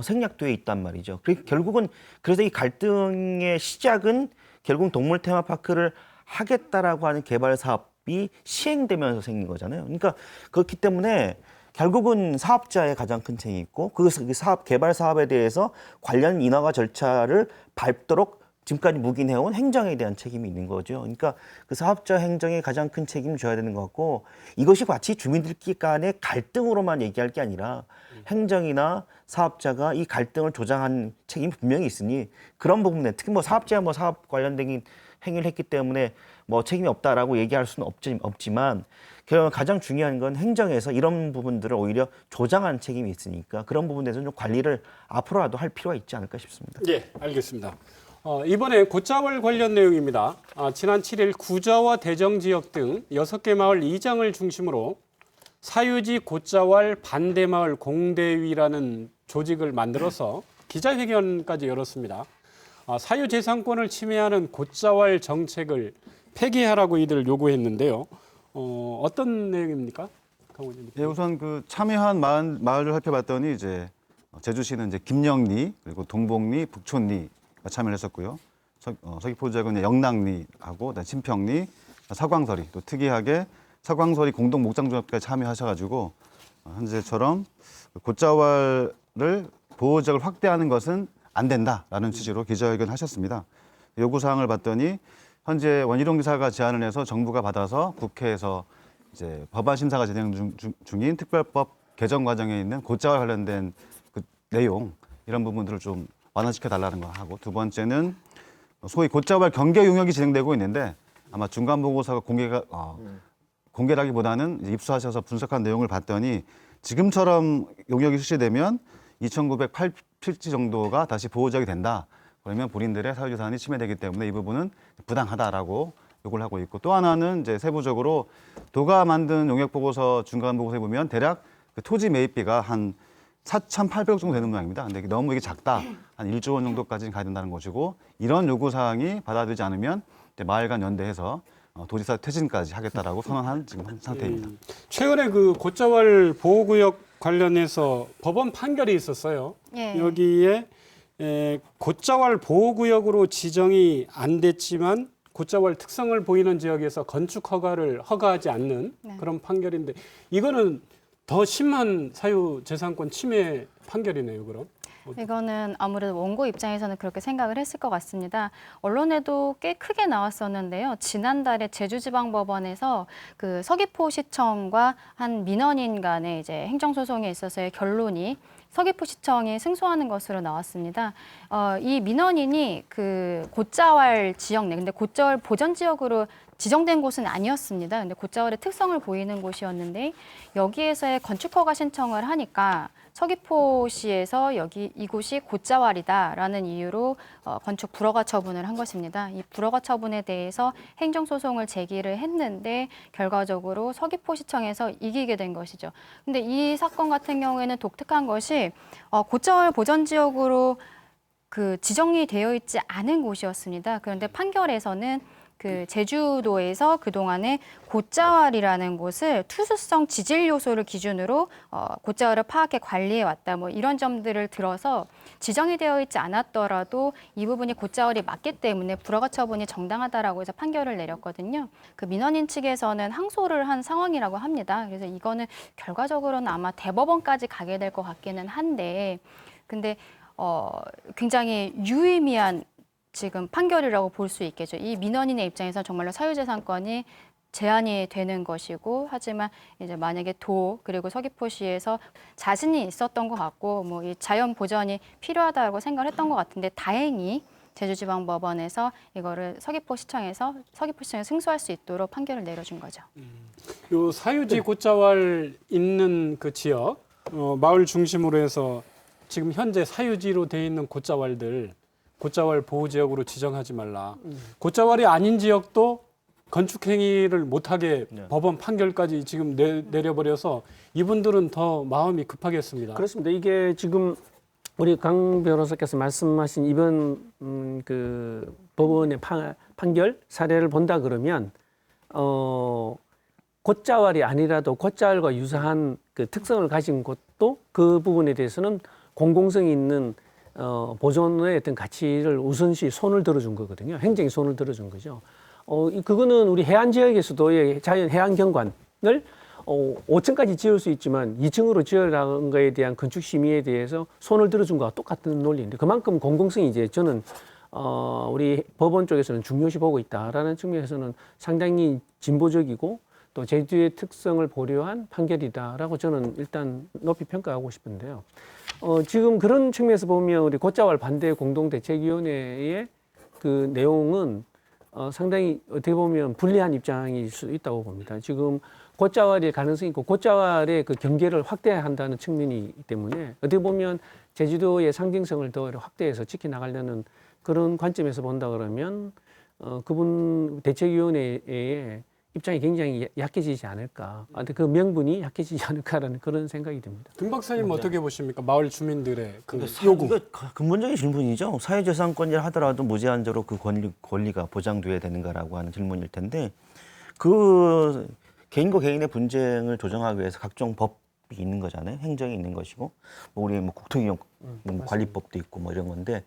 Speaker 2: 생략되어 있단 말이죠. 결국은 그래서 이 갈등의 시작은 결국 동물 테마파크를 하겠다라고 하는 개발 사업이 시행되면서 생긴 거잖아요. 그러니까 그렇기 때문에 결국은 사업자의 가장 큰 책임이 있고 그 사업 개발 사업에 대해서 관련 인허가 절차를 밟도록 지금까지 묵인해온 행정에 대한 책임이 있는 거죠. 그러니까 그 사업자 행정에 가장 큰 책임을 져야 되는 것 같고 이것이 마치 주민들끼리 간의 갈등으로만 얘기할 게 아니라 행정이나 사업자가 이 갈등을 조장한 책임이 분명히 있으니 그런 부분에 특히 뭐 사업자와 뭐 사업 관련된 행위를 했기 때문에 뭐 책임이 없다라고 얘기할 수는 없지만 가장 중요한 건 행정에서 이런 부분들을 오히려 조장하는 책임이 있으니까 그런 부분에서 좀 관리를 앞으로라도 할 필요가 있지 않을까 싶습니다.
Speaker 1: 예, 알겠습니다. 이번에 곶자왈 관련 내용입니다. 지난 7일 구좌와 대정 지역 등 6개 마을 이장을 중심으로 사유지 곶자왈 반대마을 공대위라는 조직을 만들어서 기자회견까지 열었습니다. 사유재산권을 침해하는 곶자왈 정책을 폐기하라고 이들 요구했는데요. 어떤 내용입니까?
Speaker 6: 예, 우선 그 참여한 마을을 살펴봤더니 이제 제주시는 이제 김영리 그리고 동복리, 북촌리가 참여를 했었고요. 서귀포 지역은 영랑리하고 신평리, 서광서리 또 특이하게 서광서리 공동 목장조합까지 참여하셔가지고 현재처럼 곶자왈을 보호지역을 확대하는 것은 안 된다라는 취지로 기자회견 하셨습니다. 요구사항을 봤더니 현재 원희룡 지사가 제안을 해서 정부가 받아서 국회에서 이제 법안 심사가 진행 중인 특별법 개정 과정에 있는 고자와 관련된 그 내용 이런 부분들을 좀 완화시켜 달라는 거 하고, 두 번째는 소위 고자발 경계 용역이 진행되고 있는데 아마 중간 보고서가 공개라기보다는 이제 입수하셔서 분석한 내용을 봤더니 지금처럼 용역이 실시되면 2,908필지 정도가 다시 보호지역이 된다. 그러면 본인들의 사유재산이 침해되기 때문에 이 부분은 부당하다라고 요구를 하고 있고, 또 하나는 이제 세부적으로 도가 만든 용역 보고서 중간 보고서에 보면 대략 그 토지 매입비가 한 4,800억 정도 되는 모양입니다. 근데 너무 이게 작다. 한 1조 원 정도까지 가야 된다는 것이고, 이런 요구 사항이 받아들이지 않으면 이제 마을 간 연대해서 도지사 퇴진까지 하겠다라고 선언한 지금 상태입니다.
Speaker 1: 최근에 그 곶자왈 보호구역 관련해서 법원 판결이 있었어요.
Speaker 7: 예.
Speaker 1: 여기에 곶자왈 보호구역으로 지정이 안 됐지만 곶자왈 특성을 보이는 지역에서 건축 허가를 허가하지 않는 그런 판결인데, 이거는 더 심한 사유재산권 침해 판결이네요, 그럼?
Speaker 7: 이거는 아무래도 원고 입장에서는 그렇게 생각을 했을 것 같습니다. 언론에도 꽤 크게 나왔었는데요. 지난달에 제주지방법원에서 그 서귀포시청과 한 민원인 간의 이제 행정소송에 있어서의 결론이 서귀포시청이 승소하는 것으로 나왔습니다. 이 민원인이 그 곶자왈 지역 내, 근데 곶자왈 보전지역으로 지정된 곳은 아니었습니다. 근데 곶자왈의 특성을 보이는 곳이었는데 여기에서의 건축허가 신청을 하니까 서귀포시에서 이곳이 곶자왈이다라는 이유로 건축 불허가 처분을 한 것입니다. 이 불허가 처분에 대해서 행정소송을 제기를 했는데 결과적으로 서귀포시청에서 이기게 된 것이죠. 근데 이 사건 같은 경우에는 독특한 것이 곶자왈 보전지역으로 그 지정이 되어 있지 않은 곳이었습니다. 그런데 판결에서는 그 제주도에서 그동안에 곶자왈이라는 곳을 투수성 지질 요소를 기준으로 곶자왈을 파악해 관리해 왔다. 뭐 이런 점들을 들어서 지정이 되어 있지 않았더라도 이 부분이 곶자왈이 맞기 때문에 불허가 처분이 정당하다라고 해서 판결을 내렸거든요. 그 민원인 측에서는 항소를 한 상황이라고 합니다. 그래서 이거는 결과적으로는 아마 대법원까지 가게 될 것 같기는 한데, 근데 굉장히 유의미한 지금 판결이라고 볼 수 있겠죠. 이 민원인의 입장에서 정말로 사유재산권이 제한이 되는 것이고, 하지만 이제 만약에 도 그리고 서귀포시에서 자신이 있었던 것 같고 뭐 이 자연 보전이 필요하다고 생각을 했던 것 같은데, 다행히 제주지방법원에서 이거를 서귀포시청에서 승소할 수 있도록 판결을 내려준 거죠.
Speaker 1: 요 사유지 곶자왈 있는 그 지역 마을 중심으로 해서 지금 현재 사유지로 돼 있는 곶자왈들 곶자왈 보호지역으로 지정하지 말라. 곶자왈이 아닌 지역도 건축 행위를 못하게 법원 판결까지 지금 내려버려서 이분들은 더 마음이 급하겠습니다.
Speaker 8: 그렇습니다. 이게 지금 우리 강 변호사께서 말씀하신 이번 그 법원의 판결 사례를 본다 그러면 곶자왈이 아니라도 곶자왈과 유사한 그 특성을 가진 곳도 그 부분에 대해서는 공공성이 있는 보존의 어떤 가치를 우선시 손을 들어준 거거든요. 행정이 손을 들어준 거죠. 그거는 우리 해안 지역에서도 자연 해안 경관을 5층까지 지을 수 있지만 2층으로 지으라는 거에 대한 건축 심의에 대해서 손을 들어준 거와 똑같은 논리인데, 그만큼 공공성이 이제 저는 우리 법원 쪽에서는 중요시 보고 있다라는 측면에서는 상당히 진보적이고 또 제주의 특성을 보류한 판결이다라고 저는 일단 높이 평가하고 싶은데요. 지금 그런 측면에서 보면 우리 곶자왈 반대 공동대책위원회의 그 내용은 상당히 어떻게 보면 불리한 입장일 수 있다고 봅니다. 지금 곶자왈일 가능성이 있고 곶자왈의 그 경계를 확대한다는 측면이기 때문에 어떻게 보면 제주도의 상징성을 더 확대해서 지켜나가려는 그런 관점에서 본다 그러면 그분 대책위원회의 입장이 굉장히 약해지지 않을까. 그 명분이 약해지지 않을까라는 그런 생각이 듭니다.
Speaker 1: 김 박사님 어떻게 보십니까? 마을 주민들의 그
Speaker 2: 요구.
Speaker 1: 요구.
Speaker 2: 근본적인 질문이죠. 사유재산권이라 하더라도 무제한적으로 그 권리가 보장돼야 되는가라고 하는 질문일 텐데, 그 개인과 개인의 분쟁을 조정하기 위해서 각종 법이 있는 거잖아요. 행정이 있는 것이고, 뭐 우리 뭐 국토기용 관리법도 있고 뭐 이런 건데,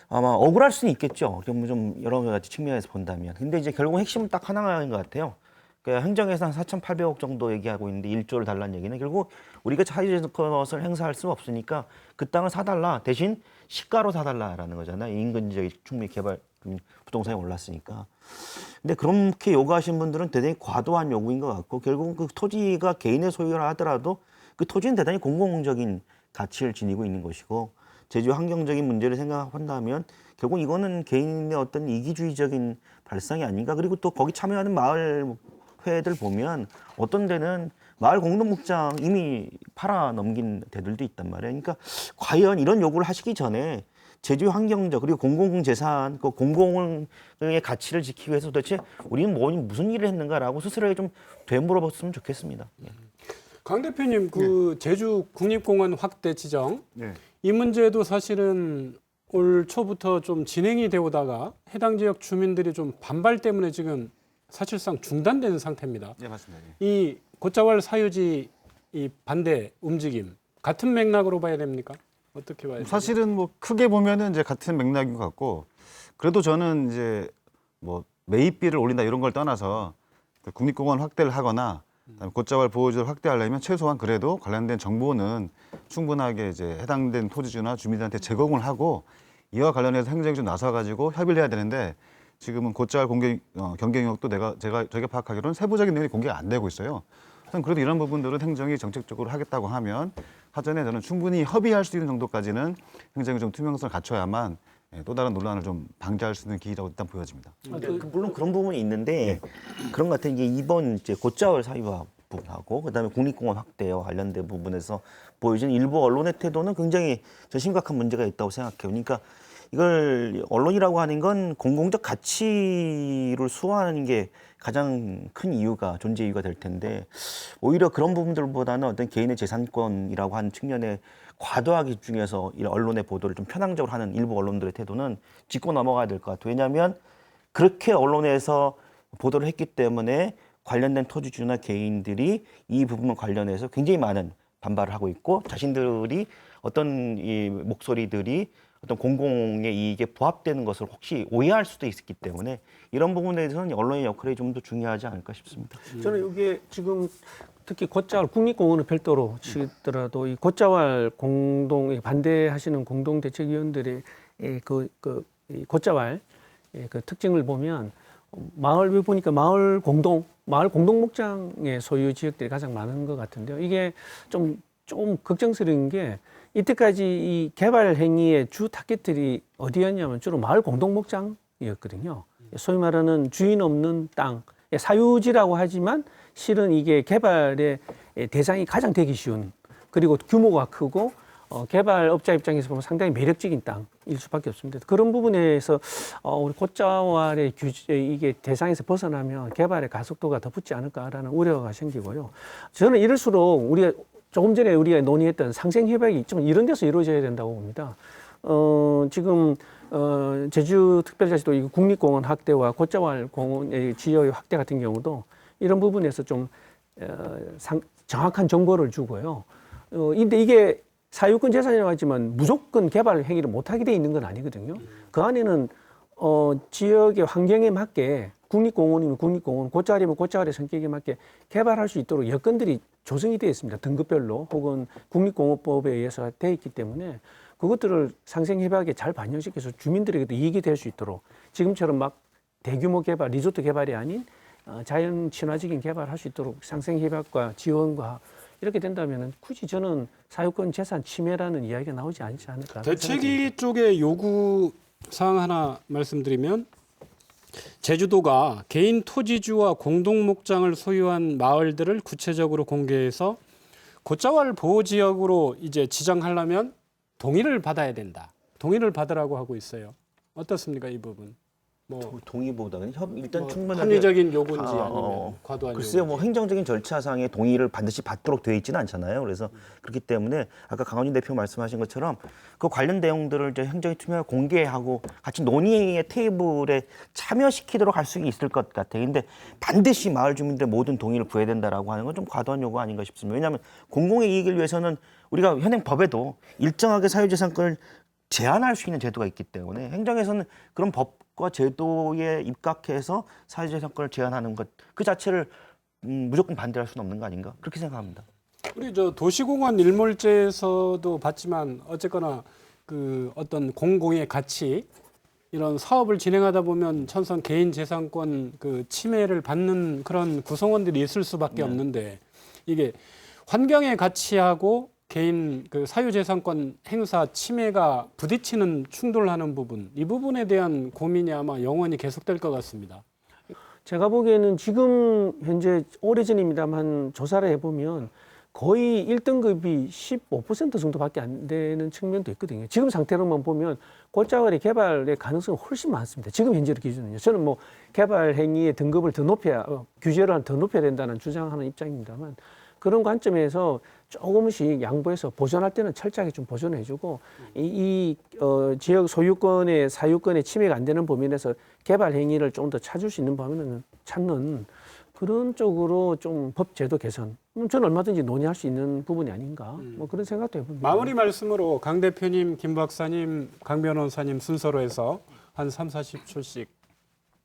Speaker 2: 아마 억울할 수는 있겠죠. 좀 여러 가지 측면에서 본다면. 근데 이제 결국 핵심은 딱 하나인 것 같아요. 그러니까 행정에서 한 4,800억 정도 얘기하고 있는데 1조를 달라는 얘기는 결국 우리가 사유재산권을 행사할 수가 없으니까 그 땅을 사달라. 대신 시가로 사달라라는 거잖아요. 인근 지역이 충분히 개발 부동산이 올랐으니까. 근데 그렇게 요구하신 분들은 대단히 과도한 요구인 것 같고 결국은 그 토지가 개인의 소유라 하더라도 그 토지는 대단히 공공적인 가치를 지니고 있는 것이고 제주 환경적인 문제를 생각한다면 결국 이거는 개인의 어떤 이기주의적인 발상이 아닌가. 그리고 또 거기 참여하는 마을회들 보면 어떤 데는 마을 공동목장 이미 팔아 넘긴 데들도 있단 말이에요. 그러니까 과연 이런 요구를 하시기 전에 제주 환경적 그리고 공공재산, 그 공공의 가치를 지키기 위해서 도대체 우리는 무슨 일을 했는가라고 스스로에게 좀 되물어봤으면 좋겠습니다. 예.
Speaker 1: 강 대표님, 그 제주 국립공원 확대 지정
Speaker 6: 네.
Speaker 1: 이 문제도 사실은 올 초부터 좀 진행이 되어 오다가 해당 지역 주민들이 좀 반발 때문에 지금 사실상 중단된 상태입니다.
Speaker 6: 네, 맞습니다. 예.
Speaker 1: 이 곶자왈 사유지 이 반대 움직임 같은 맥락으로 봐야 됩니까? 어떻게 봐야 돼요?
Speaker 6: 사실은 뭐 크게 보면은 이제 같은 맥락인 것 같고 그래도 저는 이제 뭐 매입비를 올린다 이런 걸 떠나서 국립공원 확대를 하거나 그다음에 곶자왈 보호지를 확대하려면 최소한 그래도 관련된 정보는 충분하게 이제 해당된 토지주나 주민들한테 제공을 하고 이와 관련해서 행정이 좀 나서가지고 협의를 해야 되는데 지금은 곶자왈 경계 영역도 제가 파악하기로는 세부적인 내용이 공개가 안 되고 있어요. 우선 그래도 이런 부분들은 행정이 정책적으로 하겠다고 하면 사전에 저는 충분히 협의할 수 있는 정도까지는 행정이 좀 투명성을 갖춰야만 또 다른 논란을 좀 방지할 수 있는 기회라고 일단 보여집니다.
Speaker 2: 물론 그런 부분이 있는데 그런 것 같아요. 이게 이번 이제 곶자왈 사유화 부분하고 그다음에 국립공원 확대와 관련된 부분에서 보여지는 일부 언론의 태도는 굉장히 저 심각한 문제가 있다고 생각해요. 그러니까 이걸 언론이라고 하는 건 공공적 가치를 수호하는 게 가장 큰 이유가 존재 이유가 될 텐데 오히려 그런 부분들보다는 어떤 개인의 재산권이라고 하는 측면에 과도하게 집중해서 이 언론의 보도를 좀 편향적으로 하는 일부 언론들의 태도는 짚고 넘어가야 될 것 같아요. 왜냐하면 그렇게 언론에서 보도를 했기 때문에 관련된 토지주나 개인들이 이 부분 관련해서 굉장히 많은 반발을 하고 있고 자신들이 어떤 이 목소리들이 어떤 공공의 이익에 부합되는 것을 혹시 오해할 수도 있기 때문에 이런 부분에 대해서는 언론의 역할이 좀 더 중요하지 않을까 싶습니다.
Speaker 8: 저는 이게 지금 특히 곶자왈 국립공원을 별도로 치더라도 이 곶자왈 공동 반대하시는 공동대책위원들의 이 곶자왈 그 특징을 보면 마을 왜 보니까 마을 공동 목장의 소유 지역들이 가장 많은 것 같은데요. 이게 좀 걱정스러운 게 이때까지 이 개발 행위의 주 타겟들이 어디였냐면 주로 마을 공동 목장이었거든요. 소위 말하는 주인 없는 땅, 사유지라고 하지만 실은 이게 개발의 대상이 가장 되기 쉬운 그리고 규모가 크고 개발업자 입장에서 보면 상당히 매력적인 땅일 수밖에 없습니다. 그런 부분에서 우리 곶자왈의 이게 대상에서 벗어나면 개발의 가속도가 더 붙지 않을까라는 우려가 생기고요. 저는 이럴수록 조금 전에 우리가 논의했던 상생협약이 좀 이런 데서 이루어져야 된다고 봅니다. 지금 제주특별자치도 이 국립공원 확대와 곶자왈 공원의 지역의 확대 같은 경우도 이런 부분에서 좀 정확한 정보를 주고요. 근데 이게 사유권 재산이라고 하지만 무조건 개발 행위를 못하게 돼 있는 건 아니거든요. 그 안에는 지역의 환경에 맞게 국립공원이면 국립공원, 곶자왈이면 곶자왈의 성격에 맞게 개발할 수 있도록 여건들이 조성이 되어 있습니다. 등급별로 혹은 국립공원법에 의해서 되어 있기 때문에 그것들을 상생협약에 잘 반영시켜서 주민들에게도 이익이 될 수 있도록 지금처럼 막 대규모 개발, 리조트 개발이 아닌 자연 친화적인 개발할 수 있도록 상생협약과 지원과 이렇게 된다면 굳이 저는 사유권 재산 침해라는 이야기가 나오지 않지 않을까.
Speaker 1: 대책위 쪽의 요구 사항 하나 말씀드리면 제주도가 개인 토지주와 공동 목장을 소유한 마을들을 구체적으로 공개해서 곶자왈 보호 지역으로 이제 지정하려면 동의를 받아야 된다. 동의를 받으라고 하고 있어요. 어떻습니까, 이 부분? 뭐
Speaker 2: 동의보다는 일단 충분하게
Speaker 1: 합리적인 요구인지 아니면 과도한
Speaker 2: 글쎄요,
Speaker 1: 요구인지.
Speaker 2: 행정적인 절차상의 동의를 반드시 받도록 되어 있지는 않잖아요. 그래서 그렇기 때문에 아까 강원준 대표 말씀하신 것처럼 그 관련 내용들을 이제 행정이 투명하게 공개하고 같이 논의의 테이블에 참여시키도록 할 수 있을 것 같아요. 근데 반드시 마을 주민들의 모든 동의를 구해야 된다라고 하는 건 좀 과도한 요구 아닌가 싶습니다. 왜냐하면 공공의 이익을 위해서는 우리가 현행 법에도 일정하게 사유재산권을 제한할 수 있는 제도가 있기 때문에 행정에서는 그런 법과 제도에 입각해서 사유재산권을 제한하는 것 그 자체를 무조건 반대할 수는 없는 거 아닌가 그렇게 생각합니다.
Speaker 1: 우리 도시공원 일몰제에서도 봤지만 어쨌거나 그 어떤 공공의 가치 이런 사업을 진행하다 보면 천선 개인 재산권 그 침해를 받는 그런 구성원들이 있을 수밖에 없는데 이게 환경의 가치하고 개인 그 사유재산권 행사 침해가 부딪히는 충돌하는 부분, 이 부분에 대한 고민이 아마 영원히 계속될 것 같습니다.
Speaker 8: 제가 보기에는 지금 현재 오래전입니다만 조사를 해보면 거의 1등급이 15% 정도밖에 안 되는 측면도 있거든요. 지금 상태로만 보면 골짜기 개발의 가능성이 훨씬 많습니다. 지금 현재 기준은요. 저는 뭐 개발 행위의 등급을 더 높여야, 규제를 더 높여야 된다는 주장하는 입장입니다만 그런 관점에서 조금씩 양보해서 보존할 때는 철저하게 좀 보존해주고 지역 소유권의 사유권의 침해가 안 되는 범위 내에서 개발 행위를 좀 더 찾을 수 있는 범위는 찾는 그런 쪽으로 좀 법 제도 개선, 저는 얼마든지 논의할 수 있는 부분이 아닌가, 뭐 그런 생각도 해봅니다.
Speaker 1: 마무리 말씀으로 강 대표님, 김 박사님, 강 변호사님 순서로 해서 한 30-40초씩.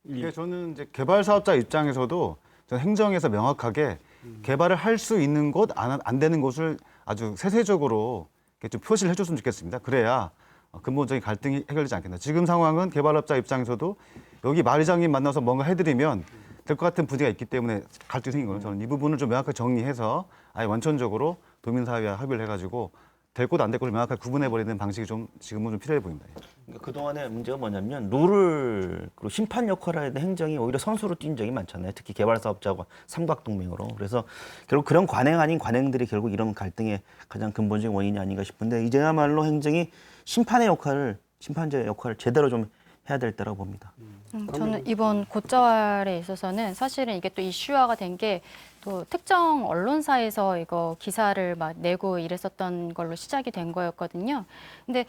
Speaker 6: 이게 저는 이제 개발 사업자 입장에서도 저는 행정에서 명확하게 개발을 할 수 있는 곳, 안 되는 곳을 아주 세세적으로 이렇게 좀 표시를 해줬으면 좋겠습니다. 그래야 근본적인 갈등이 해결되지 않겠나. 지금 상황은 개발업자 입장에서도 여기 마을이장님 만나서 뭔가 해드리면 될 것 같은 분위기가 있기 때문에 갈등이 생긴 거예요. 저는 이 부분을 좀 명확하게 정리해서 아예 원천적으로 도민사회와 합의를 해가지고 될 곳 안 될 곳을 명확하게 구분해버리는 방식이 좀 지금은 좀 필요해 보입니다.
Speaker 2: 그러니까 그동안의 문제가 뭐냐면 룰을 그리고 심판 역할을 하는 행정이 오히려 선수로 뛴 적이 많잖아요. 특히 개발사업자와 삼각동맹으로. 그래서 결국 그런 관행 아닌 관행들이 결국 이런 갈등의 가장 근본적인 원인이 아닌가 싶은데 이제야말로 행정이 심판의 역할을 심판자의 역할을 제대로 좀 해야 될 때라고 봅니다.
Speaker 7: 저는 이번 곶자왈에 있어서는 사실은 이게 또 이슈화가 된 게 또 특정 언론사에서 이거 기사를 막 내고 이랬었던 걸로 시작이 된 거였거든요. 근데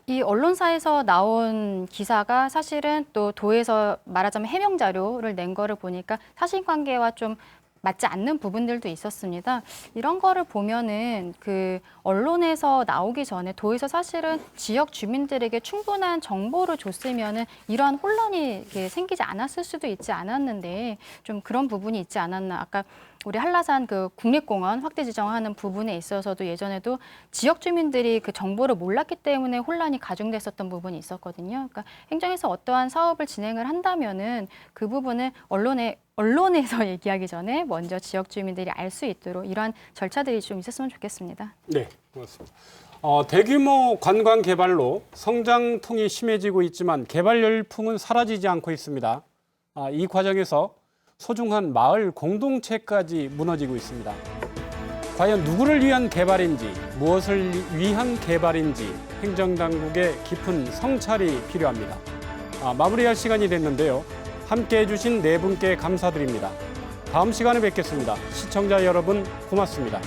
Speaker 7: 이 언론사에서 나온 기사가 사실은 또 도에서 말하자면 해명 자료를 낸 거를 보니까 사실관계와 좀 맞지 않는 부분들도 있었습니다. 이런 거를 보면은 그 언론에서 나오기 전에 도에서 사실은 지역 주민들에게 충분한 정보를 줬으면은 이러한 혼란이 이렇게 생기지 않았을 수도 있지 않았는데 좀 그런 부분이 있지 않았나. 아까 우리 한라산 그 국립공원 확대 지정하는 부분에 있어서도 예전에도 지역 주민들이 그 정보를 몰랐기 때문에 혼란이 가중됐었던 부분이 있었거든요. 그러니까 행정에서 어떠한 사업을 진행을 한다면은 그 부분을 언론에서 얘기하기 전에 먼저 지역 주민들이 알 수 있도록 이러한 절차들이 좀 있었으면 좋겠습니다.
Speaker 1: 네, 고맙습니다. 대규모 관광 개발로 성장통이 심해지고 있지만 개발 열풍은 사라지지 않고 있습니다. 이 과정에서 소중한 마을 공동체까지 무너지고 있습니다. 과연 누구를 위한 개발인지, 무엇을 위한 개발인지 행정당국의 깊은 성찰이 필요합니다. 마무리할 시간이 됐는데요. 함께해 주신 네 분께 감사드립니다. 다음 시간에 뵙겠습니다. 시청자 여러분 고맙습니다.